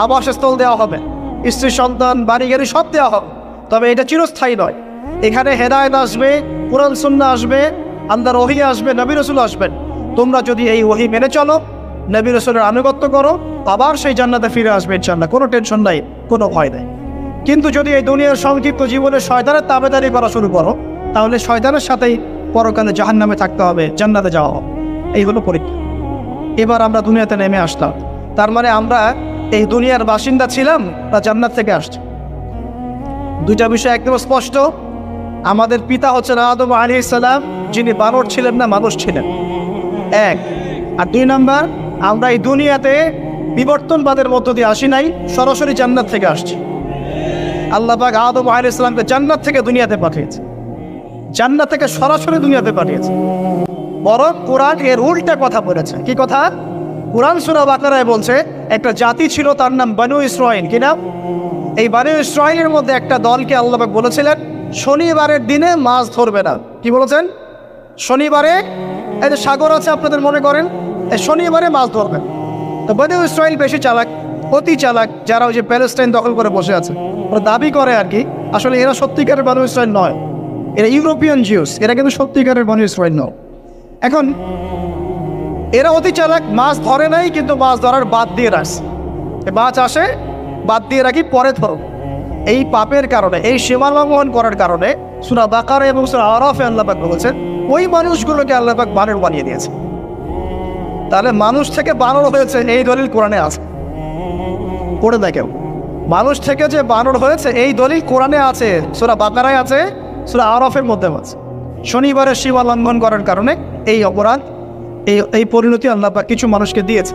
আবাসস্থল দেওয়া হবে, স্ত্রী সন্তান, বাড়ি গাড়ি সব দেওয়া হবে। তবে এটা চিরস্থায়ী নয়। এখানে হেদায়েত আসবে, কুরআন সুন্নাহ আসবে, আল্লাহর ওহী আসবে, নবী রাসূল আসবেন। তোমরা যদি এই ওহী মেনে চলো, নবী রাসূলের আনুগত্য করো, আবার সেই জান্নাতে ফিরে আসবে ইনশাআল্লাহ, কোনো টেনশন নাই, কোনো ভয় নেই। কিন্তু যদি এই দুনিয়ার সংক্ষিপ্ত জীবনে শয়তানের তাবেদারি করা শুরু করো, তাহলে শয়তানের সাথেই পরকালে জাহান্নামে থাকতে হবে, জান্নাতে যাওয়া হবে। এই হলো পরীক্ষা। এবার আমরা দুনিয়াতে নেমে আসলাম, তার মানে আমরা এই দুনিয়ার বাসিন্দা ছিলাম বা জান্নাত থেকে আসছি। দুইটা বিষয় একদম স্পষ্ট। আমাদের পিতা হচ্ছেন আদম আলাইহিস সালাম, যিনি বানর ছিলেন না, মানুষ ছিলেন, এক। আর দুই নাম্বার, আমরা এই দুনিয়াতে বিবর্তনবাদের মধ্য দিয়ে আসি নাই, সরাসরি জান্নাত থেকে আসছি। আল্লাহ পাক আদম আলাইহিস সালামকে জান্নাত থেকে দুনিয়াতে পাঠিয়েছে, জান্নাত থেকে সরাসরি দুনিয়াতে পাঠিয়েছে। বরং কোরআন এর উল্টা কথা বলেছে। কি কথা? কোরআন সূরা বাকারায় বলছে একটা জাতি ছিল, তার নাম বনু ইসরাঈল। কি নাম? এই বনু ইসরাঈলের মধ্যে একটা দলকে আল্লাহ পাক বলেছিলেন শনিবারের দিনে মাছ ধরবে না। কি বলেছেন? শনিবারে, এই যে সাগর আছে আপনাদের মনে করেন, এই শনিবারে মাছ ধরবেন। তো বনু ইসরাঈল বেশি চালাক, অতি চালাক, যারা ওই যে প্যালেস্টাইন দখল করে বসে আছে, ওরা দাবি করে আর কি, আসলে এরা সত্যিকারের বনু ইসরাঈল নয়, এরা ইউরোপিয়ান জিউস, এরা কিন্তু সত্যিকারের বনু ইসরাঈল নয়। এখন এরা অতি চালাক, মাছ ধরে নাই, কিন্তু মাছ ধরার বাদ দিয়ে রাখছে। মাছ আসে, বাদ দিয়ে রাখি, পরে ধরো। এই পাপের কারণে, এই সীমালঙ্ঘন করার কারণে সূরা বাকারা এবং সূরা আরাফে আল্লাহ পাক বলেছেন ওই মানুষগুলোকে আল্লাহ পাক বানর বানিয়ে দিয়েছে। তাহলে মানুষ থেকে বানর হয়েছে এই দলিল কোরআনে আছে, পড়ে দেখেন। মানুষ থেকে যে বানর হয়েছে এই দলিল কোরআনে আছে, সূরা বাকারায় আছে, সূরা আরাফের মধ্যে আছে। শনিবারের সীমা লঙ্ঘন করার কারণে এই অপরাধ, এই পরিণতি আল্লাহ পাক কিছু মানুষকে দিয়েছে।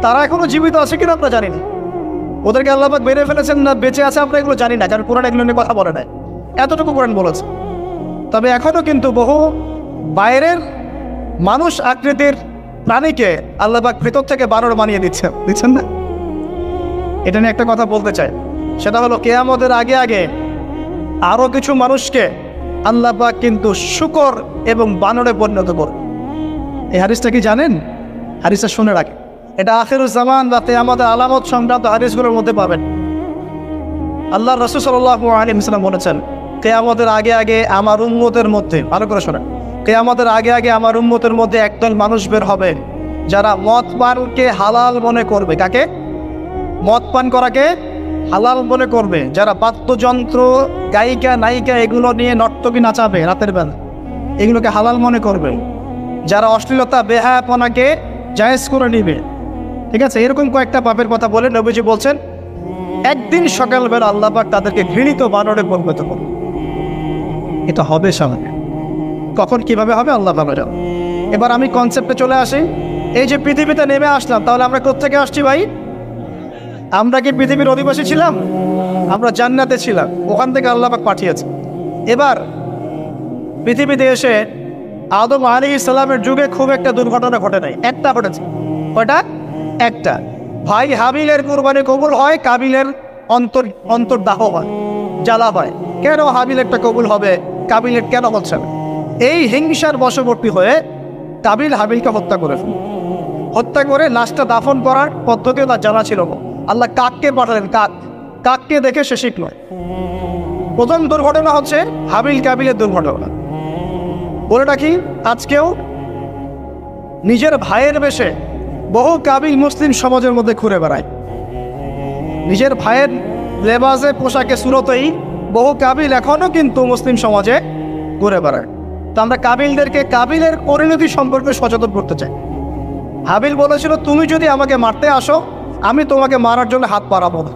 তারা এখনো জীবিত আছে কিনা আমরা জানি না, ওদেরকে আল্লাহ পাক মেরে ফেলেছেন না বেঁচে আছে আমরা এগুলো জানি না, কারণ কোরআন এগুলো নিয়ে কথা বলে নাই, এতটুকু কোরআন বলেছে। তবে এখনও কিন্তু বহু বাইরের মানুষ আকৃতির প্রাণীকে আল্লাহ পাক ভেতর থেকে বানর বানিয়ে দিচ্ছেন না। এটা নিয়ে একটা কথা বলতে চাই, সেটা হলো কিয়ামতের আগে আগে আরও কিছু মানুষকে আল্লাহ পাক কিন্তু শূকর এবং বানরে পরিণত করে। এই হাদিসটা কি জানেন? হাদিসটা শুনে রাখে, এটা আখিরুজ জামান বা কিয়ামতের আলামত সংক্রান্ত হাদিসগুলোর মধ্যে পাবেন। আল্লাহ রাসূল সাল্লাল্লাহু আলাইহি ওয়াসাল্লাম বলেছেন কিয়ামতের আগে আগে আমার উম্মতের মধ্যে, ভালো করে শোনেন, কিয়ামতের আগে আগে আমার উম্মতের মধ্যে একদল মানুষ বের হবে যারা মদ পানকে হালাল মনে করবে। কাকে? মদ পান করাকে হালাল মনে করবে, যারা বাদ্যযন্ত্র, গায়িকা, নায়িকা এগুলো নিয়ে নর্তকী নাচাবে রাতের বেলা, এগুলোকে হালাল মনে করবে, যারা অশ্লীলতা, বেহায়াপনাকে জায়েজ করে নিবে। ঠিক আছে, এরকম কয়েকটা পাপের কথা বলে নবীজি বলছেন একদিন সকালবেলা আল্লাহ পাক তাদেরকে ঘৃণিত বানরে পরিণত করবে। এটা হবে সামনে, কখন কিভাবে হবে আল্লাহ ভালো জানে। এবার আমি কনসেপ্টে চলে আসি। এই যে পৃথিবীতে নেমে আসলাম, তাহলে আমরা কোত্থেকে আসছি ভাই? আমরা কি পৃথিবীর অধিবাসী ছিলাম? আমরা জান্নাতে ছিলাম, ওখান থেকে আল্লাহ পাক পাঠিয়েছে। এবার পৃথিবীতে এসে আদম আলাইহিস সালামের যুগে খুব একটা দুর্ঘটনা ঘটে নাই, একটা ঘটেছে। কয়টা? একটা। ভাই হাবিলের কুরবানি কবুল হয়, কাবিলের অন্তর্দাহ হয়, জ্বালা হয়। কেন হাবিলেরটা কবুল হবে, কাবিলের কেন হচ্ছে না? এই হিংসার বশবর্তী হয়ে কাবিল হাবিলকে হত্যা করে ফেলে। হত্যা করে লাশটা দাফন করার পদ্ধতিও তার জানা ছিল না। আল্লাহ কাককে পাঠালেন, কাককে দেখে সে শিখল। প্রথম দুর্ঘটনা হচ্ছে হাবিল কাবিলের দুর্ঘটনা। বলে রাখি, আজকেও নিজের ভাইয়ের বেশে বহু কাবিল মুসলিম সমাজের মধ্যে ঘুরে বেড়ায়। নিজের ভাইয়ের লেবাসে, পোশাকে, সুরতেই বহু কাবিল এখনও কিন্তু মুসলিম সমাজে ঘুরে বেড়ায়। তো আমরা কাবিলদেরকে কাবিলের পরিণতি সম্পর্কে সচেতন করতে চাই। হাবিল বলেছিল তুমি যদি আমাকে মারতে আসো, আমি তোমাকে মারার জন্য হাত বাড়াবো না।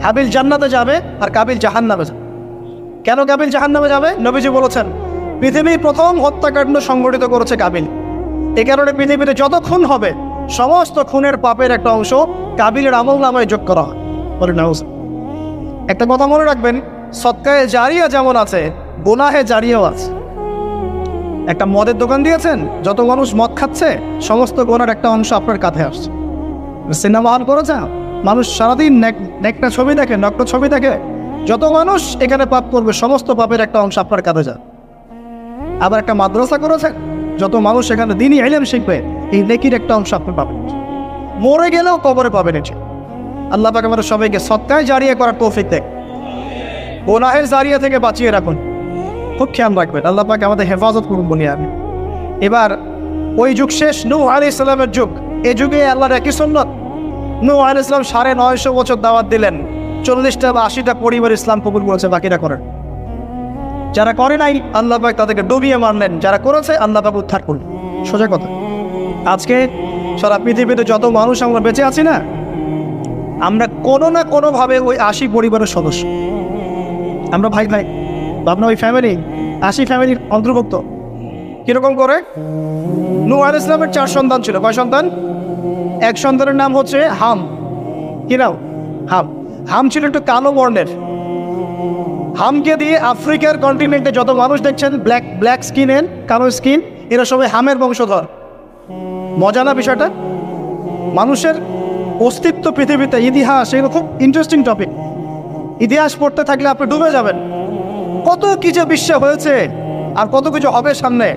হাবিল জান্নাতে যাবে আর কাবিল জাহান্নামে যাবে। কেন কাবিল জাহান্নামে যাবে? নবীজি বলেছেন পৃথিবীর প্রথম হত্যাকাণ্ড সংগঠিত করেছে কাবিল। এ কারণে পৃথিবীতে যত খুন হবে সমস্ত খুনের পাপের একটা অংশ কাবিলের আমল নামায় যোগ করা হয়। বলে নাউজ। একটা কথা মনে রাখবেন, সদকায়ে জারিয়া যেমন আছে, গুনাহে জারিয়াও আছে। একটা মদের দোকান দিয়েছেন, যত মানুষ মদ খাচ্ছে সমস্ত গুনার একটা অংশ আপনার কাঁধে আসছে। সিনেমা হল করেছে, মানুষ সারাদিন নেকটা ছবি দেখে, নগ্ন ছবি দেখে, যত মানুষ এখানে পাপ করবে সমস্ত পাপের একটা অংশ আপনার কাঁধে যায়। আবার একটা মাদ্রাসা করেছে, যত মানুষ এখানে দ্বীনি ইলম শিখবে এই নেকির একটা অংশ আপনি পাবেন। মরে গেলেও কবরে পাবেন। এটি আল্লাহ পাক আমাদের সবাইকে সদকায়ে জারিয়া করার তৌফিক দেন, গুনাহের জারিয়া থেকে বাঁচিয়ে রাখুন। খুব খেয়াল রাখবেন, আল্লাহ পাক আমাদের হেফাজত করুন বলি আমি। এবার ওই যুগ শেষ, নূহ আলাইহিস সালামের যুগ। এ যুগে আল্লাহর একই সুন্নাত। নূহ আলাইহিস সালাম 950 বছর দাওয়াত দিলেন, 40টা বা 80টা পরিবার ইসলাম কবুল করেছে, বাকিরা করেন। যারা করে নাই আল্লাহ পাক তাদেরকে ডুবিয়ে মারলেন, যারা করেছে আল্লাহ পাক উদ্ধার করলেন। সোজা কথা। আজকে সারা পৃথিবীতে যত মানুষ আমরা বেঁচে আছি না, আমরা কোনো না কোনোভাবে ওই 80 পরিবারের সদস্য। আমরা ভাই ভাই, আপনার ওই ফ্যামিলি 80 ফ্যামিলির অন্তর্ভুক্ত। কিরকম করে? নূহ আলাইহিস সালামের 4 সন্তান ছিল। কয় সন্তান? এক সন্তানের নাম হচ্ছে হাম। কি নাম? হাম। হাম ছিল একটু কালো বর্ণের। হামকে দিয়ে আফ্রিকার কন্টিনেন্টে যত মানুষ দেখছেন ব্ল্যাক স্কিনের, কালো স্কিন, এরা সবাই হামের বংশধর। মজা না বিষয়টা? মানুষের অস্তিত্ব পৃথিবীতে, ইতিহাস, এগুলো খুব ইন্টারেস্টিং টপিক। ইতিহাস পড়তে থাকলে আপনি ডুবে যাবেন। কত কিছু বিশ্বে হয়েছে আর কত কিছু হবে সামনে,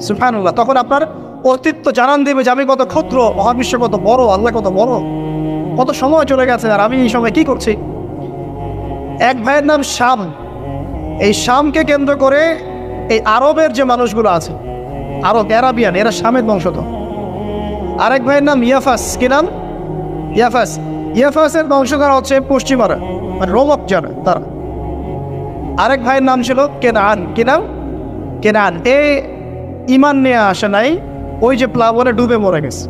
সুবহানাল্লাহ। তখন আপনার অস্তিত্ব জানান দেবে যে আমি কত ক্ষুদ্র, মহাবিশ্ব কত বড়, আল্লাহ কত বড়, কত সময় চলে গেছে আর আমি এই সময় কি করছি। এক ভাইয়ের নাম শাম। এই শামকে কেন্দ্র করে এই আরবের যে মানুষগুলো আছে, আরব, অ্যারাবিয়ান, এরা শামের বংশধর। আরেক ভাইয়ের নাম ইয়াফাস। কি নাম? ইয়াফাস। ইয়াফাসের বংশধর হচ্ছে পশ্চিমারা, মানে রোমক যারা, তারা। আরেক ভাইয়ের নাম ছিল কেনান। কি নাম? কেনান। ইমান নিয়ে আসে নাই, ওই যে প্লাবনে ডুবে মরে গেছে।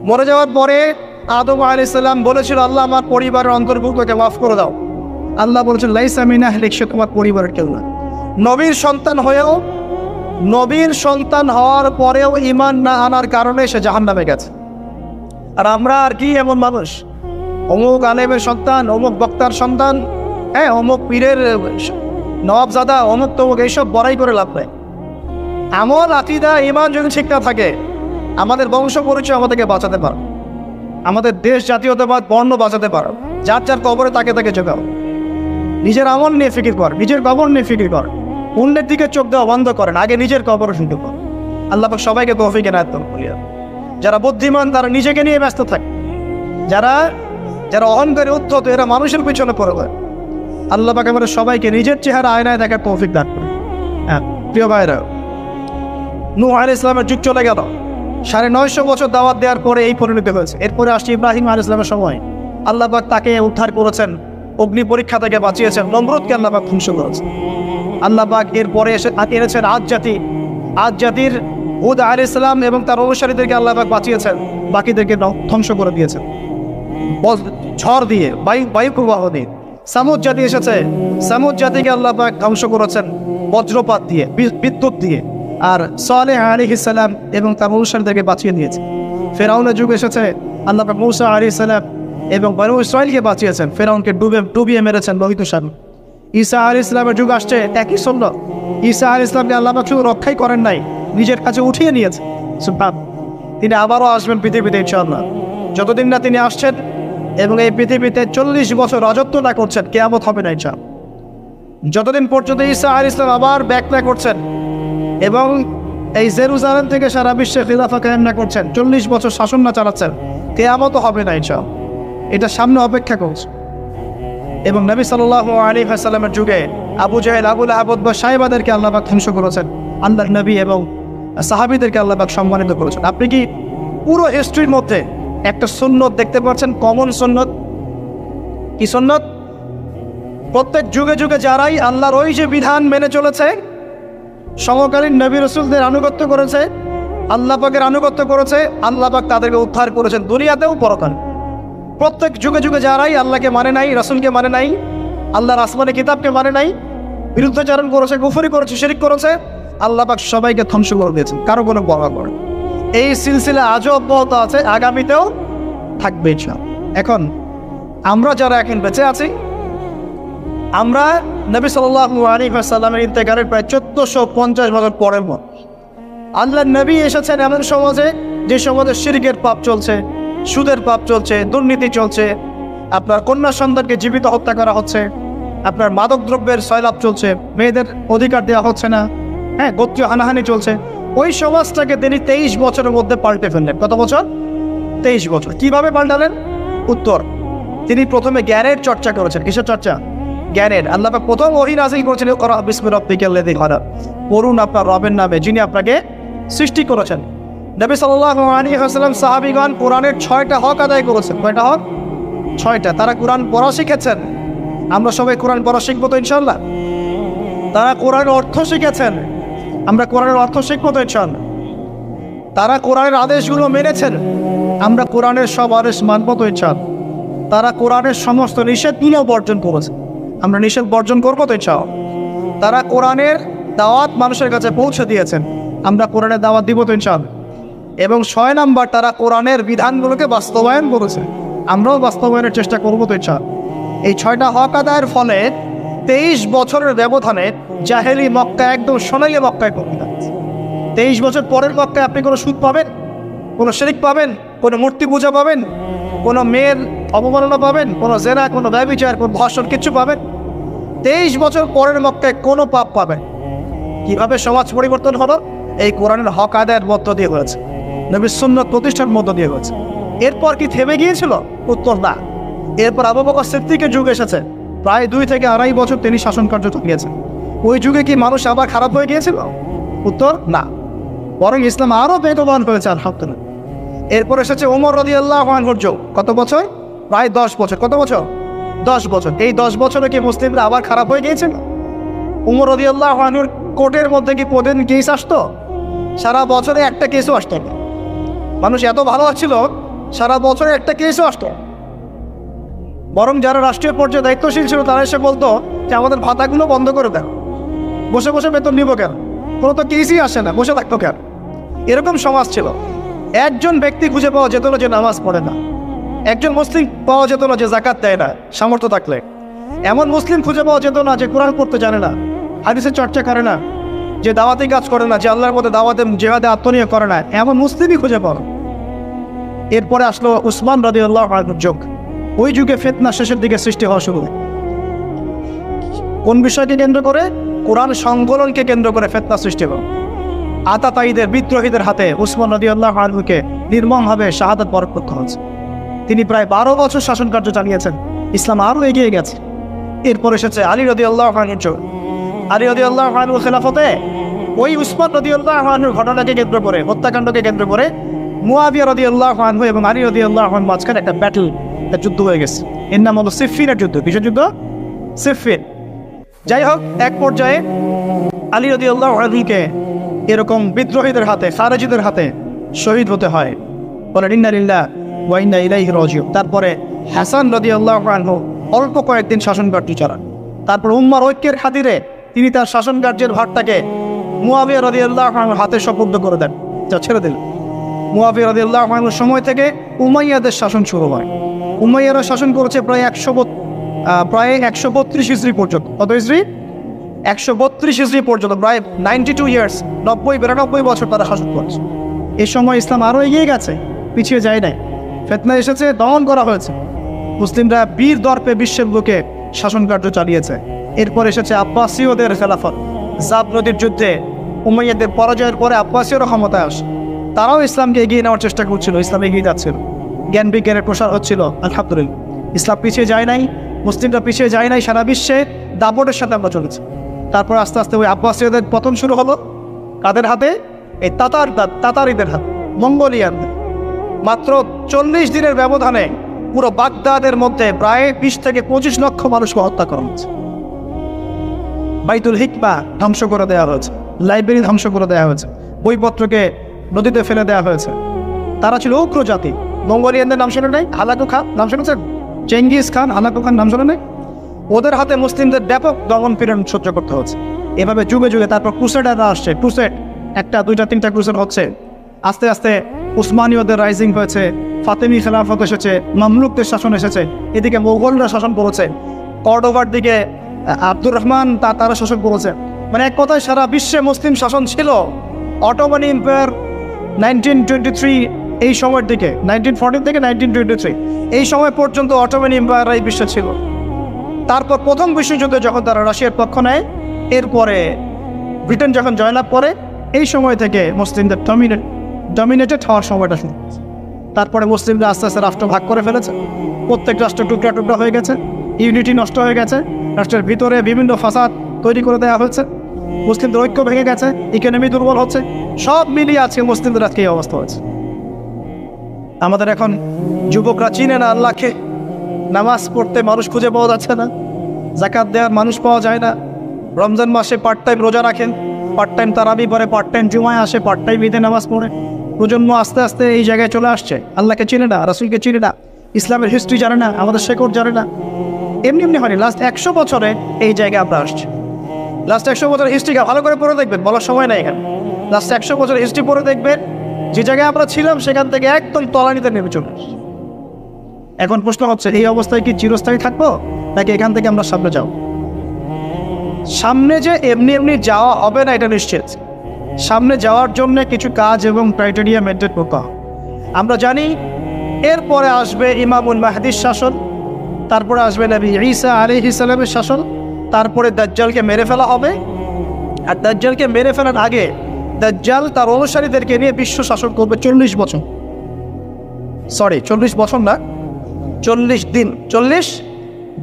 মরে যাওয়ার পরে আদম আলাইহিস সালাম বলেছিল, আল্লাহ আমার পরিবারের অন্তর্ভুক্তকে মাফ করে দাও। আল্লাহ বলেছেন, লাইসা মিন আহলিক, সে তোমার পরিবারের কেউ না। নবীর সন্তান হওয়ার পরেও ইমান না আনার কারণে সে জাহান্নামে গেছে। আর আমরা আর কি এমন মানুষ, অমুক আলেমের সন্তান, অমুক বক্তার সন্তান, হ্যাঁ, অমুক পীরের নবাবজাদা, অমুক তমুক, এইসব বড়াই করে লাভ নেই। আমল, আকীদা, ইমান যদি ঠিক না থাকে, আমাদের বংশ পরিচয় আমাদেরকে বাঁচাতে পারে, আমাদের দেশ, জাতীয়তাবাদ, বর্ণ বাঁচাতে পারে। যার যার কবরে তাকে তাকে চোখাও। নিজের আমল নিয়ে ফিকির কর, নিজের কবর নিয়ে ফিকির কর। অন্যের দিকে চোখ দেওয়া বন্ধ করেন, আগে নিজের কবর ফিকির কর। আল্লাহ পাক সবাইকে তৌফিক এনায়েত করুন। যারা বুদ্ধিমান তারা নিজেকে নিয়ে ব্যস্ত থাকে, যারা অহংকারী, উদ্ধত, এরা মানুষের পিছনে পড়ে যায়। আল্লাহ পাক আমাদের সবাইকে নিজের চেহারা আয়নায় দেখার তৌফিক দান করে। হ্যাঁ প্রিয় ভাইরা, নূহ আলাইহিস সালামের যুগ চলে গেল। 950 বছর দাওয়াত দেওয়ার পরে এই পরিণতি হয়েছে। এরপরে আসছে ইব্রাহিম আলাইহিস সালামের সময়। আল্লাহ পাক তাকে উদ্ধার করেছেন, অগ্নি পরীক্ষা থেকে বাঁচিয়েছেন, নমরুদকে আল্লাহ পাক ধ্বংস করেছেন। আল্লাহ পাক এরপরে এনেছেন আদ জাতির হুদ আলাইহিস সালাম এবং তার অনুসারীদেরকে আল্লাহ পাক বাঁচিয়েছেন, বাকিদেরকে ধ্বংস করে দিয়েছেন ঝড় দিয়ে, বায়ু প্রবাহ দিয়ে। সামুদ জাতি এসেছে, সামুদ জাতিকে আল্লাহ পাক ধ্বংস করেছেন বজ্রপাত দিয়ে, বিদ্যুৎ দিয়ে। আর সালেহ আলাইহিস সালাম এবং তার অনুসারীদেরকে বাঁচিয়ে দিয়েছে। ফেরাউনের যুগ এসেছে, আল্লাহ পাক মূসা আলাইহিস সালাম এবং বনু ইসরাইলকে বাঁচিয়েছেন, ফেরাউনকে ডুবিয়ে মেরেছেন লোহিত সাগরে। ঈসা আলাইহিস সালামের যুগ আসছে, একই সুন্নাত। ঈসা আলাইহিস সালামকে আল্লাহ পাক শুধু রক্ষাই করেন নাই, নিজের কাছে উঠিয়ে নিয়েছে। সুবহান। তিনি আবারও আসবেন পৃথিবীতে ইনশাআল্লাহ। যতদিন না তিনি আসছেন এবং এই পৃথিবীতে 40 বছর রাজত্ব না করছেন, কিয়ামত হবে না ইনশাআল্লাহ। যতদিন পর্যন্ত ঈসা আলাইহিস সালাম আবার ব্যাক না করছেন এবং এই জেরুজালেম থেকে সারা বিশ্বে খিলাফা কায়েম না করছেন, 40 বছর শাসন না চালাচ্ছেন, কিয়ামত হবে না ইনশাআল্লাহ। এটা সামনে অপেক্ষা করছে। এবং নবী সাল্লাল্লাহু আলাইহি ওয়াসাল্লামের যুগে আবু জাহেল, আবু লাহাব বা সাহেবাদেরকে আল্লাহ পাক ধ্বংস করেছেন, আল্লাহর নবী এবং সাহাবীদেরকে আল্লাহ পাক সম্মানিত করেছেন। আপনি কি পুরো হিস্ট্রির মধ্যে একটা সুন্নত দেখতে পাচ্ছেন, কমন সুন্নত? কি সুন্নত? প্রত্যেক যুগে যুগে যারাই আল্লাহর ওই যে বিধান মেনে চলেছে, সমকালীন নবী রাসূলদের আনুগত্য করেছে, আল্লাহ পাকের আনুগত্য করেছে, আল্লাহ পাক তাদেরকে উদ্ধার করেছেন দুনিয়াতেও পরকালে। প্রত্যেক যুগে যুগে যারাই আল্লাহকে মানে নাই, রাসূলকে মানে নাই, আল্লাহর আসমানি কিতাবকে মানে নাই, বিরুদ্ধাচরণ করেছে, কুফরি করেছে, শিরক করেছে, আল্লাহ পাক সবাইকে ধ্বংস করে দিয়েছেন, কারো কোনো পরোয়া করে। এই সিলসিলা আজও অব্যাহত আছে, আগামীতেও থাকবে ইনশাআল্লাহ। এখন আমরা যারা এখন বেঁচে আছি, আমরা নবী সাল্লাল্লাহু আলাইহি ওয়াসাল্লামের ইন্তেকালের প্রায় 1450 বছর পরের মত। আল্লাহর নবী এসেছেন এমন সমাজে, যে সমাজে শিরকের পাপ চলছে, সুদের পাপ চলছে, দুর্নীতি চলছে, আপনার কন্যা সন্তানকে জীবিত হত্যা করা হচ্ছে, আপনার মাদক দ্রব্যের সয়লাভ চলছে, মেয়েদের অধিকার দেওয়া হচ্ছে না, হ্যাঁ, গোত্রীয় হানাহানি চলছে। ওই সমাজটাকে তিনি 23 বছরের মধ্যে পাল্টে ফেললেন। কত বছর? 23 বছর। কিভাবে পাল্টালেন? উত্তর, তিনি প্রথমে জ্ঞানের চর্চা করেছেন। কিসের চর্চা? জ্ঞানের। আল্লাহ পাক প্রথম ওহী নাযিল করেছেন, ইকরা বিসমি রাব্বিকাল্লাযী খালাক, পড়ুন আপনার রবের নামে যিনি আপনাকে সৃষ্টি করেছেন। নবী সাল্লাল্লাহু আলাইহি ওয়াসাল্লাম সাহাবীগণ কোরআনের 6টা হক আদায় করেছেন। কয়টা হক? 6টা। তারা কোরআন পড়া শিখেছেন। আমরা সবাই কোরআন পড়া শিখবো তো ইনশাআল্লাহ। তারা কোরআনের অর্থ শিখেছেন। আমরা কোরআনের অর্থ শিখবো তো ইনশাআল্লাহ। তারা কোরআনের আদেশগুলো মেনেছেন। আমরা কোরআনের সব আদেশ মানবো তো ইনশাআল্লাহ। তারা কোরআনের সমস্ত নিষেধগুলো বর্জন করেছে। আমরা নিষেধ বর্জন করবো তো ইনশাআল্লাহ। তারা কোরআনের দাওয়াত মানুষের কাছে পৌঁছে দিয়েছেন। আমরা কোরআনের দাওয়াত দিব তো ইনশাআল্লাহ। এবং 6 নাম্বার, তারা কোরআনের বিধানগুলোকে বাস্তবায়ন করেছে। আমরাও বাস্তবায়নের চেষ্টা করবো তো ইনশাআল্লাহ। এই 6টা হক আদায়ের ফলে 23 বছরের ব্যবধানে জাহেলি মক্কা একদম সোনালী মক্কায় পরিণত হয়েছে। 23 বছর পরের মক্কায় আপনি কোনো সুদ পাবেন, কোনো শিরক পাবেন, কোনো মূর্তি পূজা পাবেন, কোনো মেয়ের অবমাননা পাবেন, কোনো জেনা, কোনো ব্যভিচার, কোনো ধর্ষণ, কিছু পাবেন? 23 বছর পরের মক্কায় কোনো পাপ পাবেন। কিভাবে সমাজ পরিবর্তন হলো? এই কোরআনের হক আদায়ের মধ্য দিয়ে হয়েছে, নবীর সুন্নাত প্রতিষ্ঠার মধ্য দিয়ে হয়েছে। এরপর কি থেমে গিয়েছিল? উত্তর না। এরপর আবু বকর সিদ্দিকের যুগ এসেছে। প্রায় 2 থেকে 2.5 বছর তিনি শাসন কার্য চালিয়েছেন। ওই যুগে কি মানুষ আবার খারাপ হয়ে গিয়েছিল? উত্তর না, বরং ইসলাম আরও বেগবান হয়েছে আলহামদুলিল্লাহ। এরপর এসেছে ওমর রাদিয়াল্লাহু আনহুর যুগ। কত বছর? প্রায় 10 বছর। কত বছর? 10 বছর। এই 10 বছরে কি মুসলিমরা আবার খারাপ হয়ে গিয়েছিল? ওমর রাদিয়াল্লাহু আনহুর কোর্টের মধ্যে কি প্রতিদিন কেস আসতো? সারা বছরে একটা কেসও আসতো না। মানুষ এত ভালো ছিল, সারা বছরে একটা কেসও আসতো। বরং যারা রাষ্ট্রীয় পর্যায়ে দায়িত্বশীল ছিল তারা এসে বলতো যে আমাদের ভাতাগুলো বন্ধ করে দেন, বসে বসে বেতন নিব কেন, কোনো তো কেসই আসে না, বসে থাকতো কেন? এরকম সমাজ ছিল। একজন ব্যক্তি খুঁজে পাওয়া যেত না যে নামাজ পড়ে না, একজন মুসলিম পাওয়া যেত না যে জাকাত দেয় না সামর্থ্য থাকলে, এমন মুসলিম খুঁজে পাওয়া যেত না যে কোরআন পড়তে জানে না, হাদিসের চর্চা করে না, যে দাওয়াতি কাজ করে না, যে আল্লাহর মধ্যে দাওয়াতে জিহাদে আত্মনিয়োগ করে না, এমন মুসলিমই খুঁজে পাওয়া। এরপরে আসলো উসমান রাদিয়াল্লাহু আনহুর যুগ। ওই যুগে ফিতনা শেষের দিকে সৃষ্টি হওয়া শুরু হয়। কোন বিষয়কে কেন্দ্র করে? কোরআন সংকলনকে কেন্দ্র করে ফিতনা সৃষ্টি হলো। আতাতায়ীদের, বিদ্রোহীদের হাতে উসমান রাদিয়াল্লাহু আনহুকে নির্মমভাবে শাহাদাত বরণ করতে হয়েছে। তিনি প্রায় 12 বছর শাসন কার্য চালিয়েছেন। ইসলাম আরও এগিয়ে গেছে। এরপর এসেছে আলী রাদিয়াল্লাহু আনহুর যুগ। আলী রাদিয়াল্লাহু আনহুর খেলাফতে ওই উসমান রাদিয়াল্লাহু আনহুর ঘটনাকে কেন্দ্র করে, হত্যাকাণ্ডকে কেন্দ্র করে মুয়াবিয়া রাদিয়াল্লাহু আনহু এবং আলী রাদিয়াল্লাহু আনহু মাঝখানে একটা ব্যাটল, একটা যুদ্ধ হয়ে গেছে। এর নাম হলো সিফফিনের যুদ্ধ। কিসের যুদ্ধ? সিফফিন। যাই হোক, এক পর্যায়ে আলী রাদিয়াল্লাহু আনহুকে এরকম বিদ্রোহীদের হাতে, খারেজিদের হাতে শহীদ হতে হয়। বলেন ইন্না লিল্লাহি ওয়া ইন্না ইলাইহি রাজিউন। তারপরে হাসান রাদিয়াল্লাহু আনহু অল্প কয়েকদিন শাসন কার্য চালান। তারপর উম্মার ঐক্যের খাতিরে তিনি তার শাসন কার্যের ভারটাকে মুয়াবিয়া রাদিয়াল্লাহু আনহুর হাতে সুপুর্দ করে দেন, যা ছেড়ে দিলেন। মুয়াবিয়া রাদিয়াল্লাহু আনহুর সময় থেকে উমাইয়াদের শাসন শুরু হয়। উমাইয়ারা শাসন করেছে প্রায় 132 হিজরি পর্যন্ত। কত হিজরি? 132 হিজরি পর্যন্ত, প্রায় 92 ইয়ার্স, 90-92 বছর তারা শাসন করেছে। এই সময় ইসলাম আরও এগিয়ে গেছে, পিছিয়ে যায় নাই। ফিতনা এসেছে, দমন করা হয়েছে। মুসলিমরা বীর দর্পে বিশ্বের বুকে শাসন কার্য চালিয়েছে। এরপর এসেছে আব্বাসীয়দের খেলাফত। জাব নদীর যুদ্ধে উমাইয়াদের পরাজয়ের পরে আব্বাসীয়রা ক্ষমতায় আসে। তারাও ইসলামকে এগিয়ে নেওয়ার চেষ্টা করছিল, ইসলাম এগিয়ে যাচ্ছিল, জ্ঞান বিজ্ঞানের প্রসার হচ্ছিল। আলহামদুলিল্লাহ, ইসলাম পিছিয়ে যায় নাই, মুসলিমরা পিছিয়ে যায় নাই। সারা বিশ্বে দাপটের সাথে আমরা চলেছি। তারপর আস্তে আস্তে ওই আব্বাসীয়দের পতন শুরু হলো। কাদের হাতে? এই তাতারিদের হাতে, মঙ্গোলিয়ানদের। মাত্র 40 দিনের ব্যবধানে পুরো বাগদাদের মধ্যে প্রায় 20 থেকে 25 লক্ষ মানুষকে হত্যা করা হয়েছে। বাইতুল হিকমা ধ্বংস করে দেওয়া হয়েছে, লাইব্রেরি ধ্বংস করে দেওয়া হয়েছে, বইপত্রকে নদীতে ফেলে দেওয়া হয়েছে। তারা ছিল উগ্র জাতি। মঙ্গোলিয়ানদের নাম শুনে নাই? হালাকু খান নাম শুনেছেন? চেঙ্গিস খান, হালাকু খান নাম শুনে নাই? ওদের হাতে মুসলিমদের ব্যাপক দমন পীড়ন সহ্য করতে হচ্ছে। এভাবে যুগে যুগে তারপর ক্রুসেডাররা আসছে। ক্রুসেড 1টা 2টা 3টা ক্রুসেড হচ্ছে। আস্তে আস্তে উসমানীয়দের রাইজিং হয়েছে, ফাতেমি খেলাফত এসেছে, মামলুকদের শাসন এসেছে, এদিকে মোগলরা শাসন করেছে, কর্ডোভার দিকে আব্দুর রহমান তারা শাসন করেছে। মানে এক কথায় সারা বিশ্বে মুসলিম শাসন ছিল। অটোমান এম্পায়ার 1923 এই সময়ের দিকে, 1914 থেকে 1923 এই সময় পর্যন্ত অটোমান এম্পায়ার এই বিশ্বে ছিল। তারপর প্রথম বিশ্বযুদ্ধে যখন তারা রাশিয়ার পক্ষ নেয়, এরপরে ব্রিটেন যখন জয়লাভ করে, এই সময় থেকে মুসলিমদের ডমিনেটেড হওয়ার সময়টা শুরু হয়েছে। তারপরে মুসলিমরা আস্তে আস্তে রাষ্ট্র ভাগ করে ফেলেছে। প্রত্যেক রাষ্ট্র টুকরা টুকরা হয়ে গেছে, ইউনিটি নষ্ট হয়ে গেছে, রাষ্ট্রের ভিতরে বিভিন্ন ফাসাদ তৈরি করে দেওয়া হয়েছে। মুসলিমদের ঐক্য ভেঙে গেছে, ইকোনমি দুর্বল হচ্ছে, সব মিলিয়ে আজকে মুসলিমদের আজকে এই অবস্থা হয়েছে। আমাদের এখন যুবকরা চিনে না আল্লাহকে, নামাজ পড়তে মানুষ খুঁজে পাওয়া যাচ্ছে না, যাকাত দেওয়ার মানুষ পাওয়া যায় না, রমজান মাসে পার্ট টাইম রোজা রাখেন, পার্ট টাইম তারাবি পড়ে, পার্ট টাইম জুমায় আসে, পার্ট টাইম ঈদে নামাজ পড়ে। প্রজন্ম আস্তে আস্তে এই জায়গায় চলে আসছে, আল্লাহকে চিনে না, রাসূলকে চিনে না, ইসলামের হিস্ট্রি জানে না, আমাদের শেকড় জানে না। এমনি এমনি হয়নি, লাস্ট 100 বছরে এই জায়গায় আমরা আসছি। লাস্ট 100 বছরের হিস্ট্রিকে ভালো করে পড়ে দেখবেন, বলার সময় নাই এখানে। লাস্ট 100 বছরের হিস্ট্রি পড়ে দেখবেন, যে জায়গায় আমরা ছিলাম সেখান থেকে একদম তলানিতে নেমে চলে আসছি। এখন প্রশ্ন হচ্ছে, এই অবস্থায় কি চিরস্থায়ী থাকবো, নাকি এখান থেকে আমরা সামনে যাব? সামনে যে এমনি এমনি যাওয়া হবে না এটা নিশ্চিত। সামনে যাওয়ার জন্য কিছু কাজ এবং ক্রাইটেরিয়া মেনটেন করতে হবে। আমরা জানি এরপরে আসবে ইমামুল মাহদির শাসন, তারপরে আসবে নবী ঈসা আলাইহিস সালামের শাসন, তারপরে দাজ্জালকে মেরে ফেলা হবে। আর দাজ্জালকে মেরে ফেলার আগে দাজ্জাল তার অনুসারীদেরকে নিয়ে বিশ্ব শাসন করবে 40 বছর। 40 বছর না, 40 দিন। 40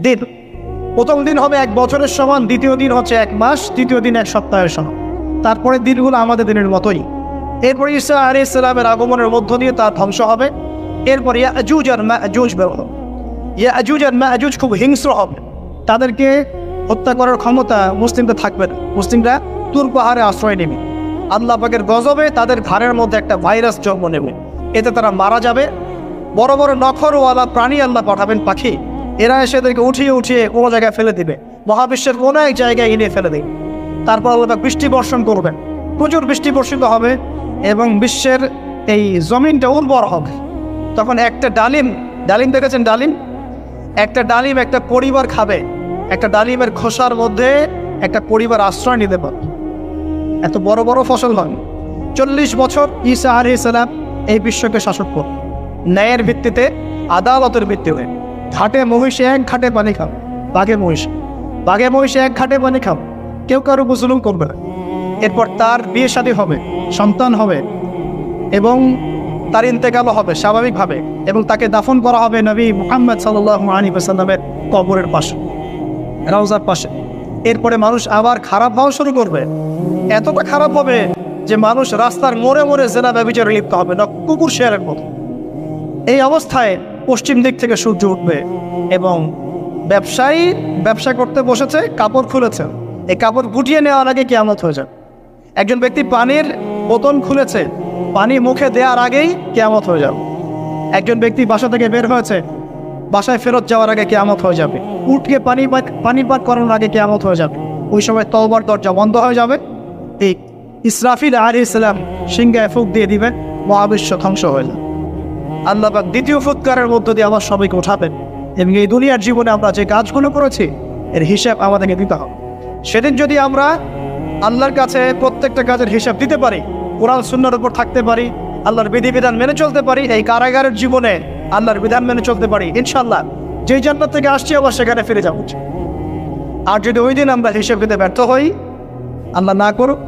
দিন। প্রথম দিন হবে 1 বছরের সমান, দ্বিতীয় দিন হচ্ছে 1 মাস, তৃতীয় দিন 1 সপ্তাহের সমান। তারপরে দিনগুলো আমাদের দিনের মতোই। এরপর ঈসা আলাইহিস সালামের আগমনের মধ্য দিয়ে তার ধ্বংস হবে। এরপর ইয়াজুজ আর মাজুজ বের হবে। ইয়াজুজ আর মাজুজ খুব হিংস্র হবে, তাদেরকে হত্যা করার ক্ষমতা মুসলিমদের থাকবে না। মুসলিমরা তুর পাহাড়ে আশ্রয় নেবে, আল্লাহ পাকের গজবে তাদের ঘাড়ের মধ্যে একটা ভাইরাস জন্ম নেবে, এতে তারা মারা যাবে। বড় বড় নখরওয়ালা প্রাণী আল্লাহ পাঠাবেন, পাখি, এরা এসে এদেরকে উঠিয়ে উঠিয়ে কোনো জায়গায় ফেলে দিবে, মহাবিশ্বের কোনো এক জায়গায় এনে ফেলে দেবে। তারপর আল্লাহ পাক বৃষ্টি বর্ষণ করবেন, প্রচুর বৃষ্টি বর্ষিত হবে এবং বিশ্বের এই জমিনটা উর্বর হবে। তখন একটা ডালিম দেখেছেন, একটা ডালিম একটা পরিবার খাবে, একটা ডালিমের খোসার মধ্যে একটা পরিবার আশ্রয় নিতে পারে, এত বড় বড় ফসল হয়। 40 বছর ঈসা আলাইহিস সালাম এই বিশ্বকে শাসন করবে ন্যায়ের ভিত্তিতে, আদালতের ভিত্তিতে। ঘাটে মহিষে 1 ঘাটে পানি খাবে, বাঘে মহিষে 1 ঘাটে পানি খাবে, কেউ কারো জুলুম করবে না। এরপর তার বিয়ে শাদী হবে, সন্তান হবে এবং তার ইন্তেকালও হবে স্বাভাবিকভাবে, এবং তাকে দাফন করা হবে নবী মুহাম্মদ সাল্লাল্লাহু আলাইহি ওয়াসাল্লামের কবরের পাশে, রওজার পাশে। এরপরে মানুষ আবার খারাপ হওয়া শুরু করবে, এতটা খারাপ হবে যে মানুষ রাস্তার মোড়ে মোড়ে জেনা ব্যভিচারে লিপ্ত হবে না, কুকুর শেয়ারের মতো। এই অবস্থায় পশ্চিম দিক থেকে সূর্য উঠবে এবং ব্যবসায়ী ব্যবসা করতে বসেছে, কাপড় খুলেছে, এই কাপড় গুটিয়ে নেওয়ার আগে কিয়ামত হয়ে যাবে। একজন ব্যক্তি পানির বোতল খুলেছে, পানি মুখে দেওয়ার আগেই কিয়ামত হয়ে যাবে। একজন ব্যক্তি বাসা থেকে বের হয়েছে, বাসায় ফেরত যাওয়ার আগে কিয়ামত হয়ে যাবে। উঠকে পানি পান করানোর আগে কিয়ামত হয়ে যাবে। ওই সময় তওবার দরজা বন্ধ হয়ে যাবে। এই ইসরাফিল আলাইহিস সালাম সিংহায় ফুঁক দিয়ে দিবেন, মহাবিশ্ব ধ্বংস হয়ে যাবে। আল্লাহ পাক দ্বিতীয় ফুৎকারের মধ্য দিয়ে আবার সবাইকে উঠাবেন এবং এই দুনিয়ার জীবনে আমরা যে কাজগুলো করেছি এর হিসাব আমাদেরকে দিতে হবে। সেদিন যদি আমরা আল্লাহর কাছে প্রত্যেকটা কাজের হিসাব দিতে পারি, কোরআন সুন্নাহর উপর থাকতে পারি, আল্লাহর বিধিবিধান মেনে চলতে পারি, এই কারাগারের জীবনে আল্লাহর বিধান মেনে চলতে পারি, ইনশাআল্লাহ যেই জান্নাত থেকে আসছি আবার সেখানে ফিরে যাব। আর যদি ওই দিন আমরা হিসাব দিতে ব্যর্থ হই, আল্লাহ না করুক,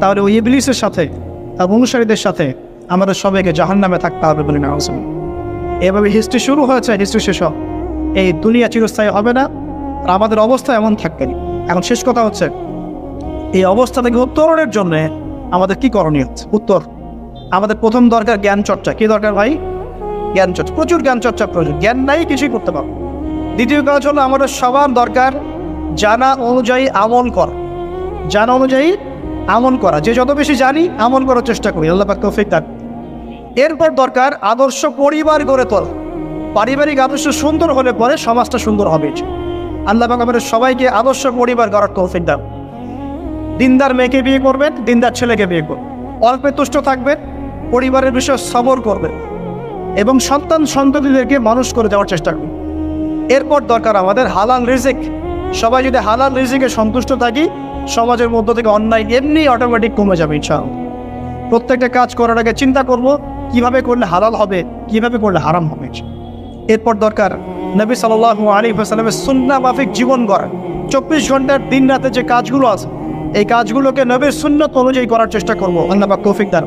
তাহলে ওই ইবলিসের সাথে, তার অনুসারীদের সাথে আমাদের সবাইকে জাহান্নামে থাকতে হবে বলে না। এভাবে হিস্ট্রি শুরু হয়েছে, হিস্ট্রি শেষ হবে। এই দুনিয়া চিরস্থায়ী হবে না, আর আমাদের অবস্থা এমন থাকবে না। এখন শেষ কথা হচ্ছে, এই অবস্থা থেকে উত্তরণের জন্য আমাদের কি করণীয় হচ্ছে? উত্তর, আমাদের প্রথম দরকার জ্ঞান চর্চা। কি দরকার ভাই? জ্ঞান চর্চা, প্রচুর জ্ঞান চর্চা প্রয়োজন। জ্ঞান নাই কিছুই করতে পারবো। দ্বিতীয় কাজ হলো আমাদের সবার দরকার জানা অনুযায়ী আমল করা। জানা অনুযায়ী আমল করা, যে যত বেশি জানি আমল করার চেষ্টা করি, আল্লাহ পাক তৌফিক দান। এরপর দরকার আদর্শ পরিবার গড়ে তোলা। পারিবারিক আদর্শ সুন্দর হলে পরে সমাজটা সুন্দর হবে। আল্লাহ পাক আমাদের সবাইকে আদর্শ পরিবার গড়ার তৌফিক দান। দিনদার মেয়েকে বিয়ে করবেন, দিনদার ছেলেকে বিয়ে করবেন, অল্পে তুষ্ট থাকবেন, পরিবারের বিষয়ে সবর করবেন এবং সন্তানদেরকে মানুষ করে দেওয়ার চেষ্টা করবেন। এরপর দরকার আমাদের হালাল রিজিক। সবাই যদি হালাল রিজিকে সন্তুষ্ট থাকি, সমাজের মধ্য থেকে অন্যায় এমনি অটোমেটিক কমে যাবে ইনশাআল্লাহ। প্রত্যেকটা কাজ করার আগে চিন্তা করব কিভাবে করলে হালাল হবে, কিভাবে করলে হারাম হবে। এরপর দরকার নবী সাল্লাল্লাহু আলাইহি ওয়াসাল্লামের সুন্নাহ মাফিক জীবন গড়া। 24 ঘন্টার দিন রাতে যে কাজগুলো আছে, এই কাজগুলোকে নবীর সুন্নাত অনুযায়ী করার চেষ্টা করব। আল্লাহ পাক তৌফিক দান।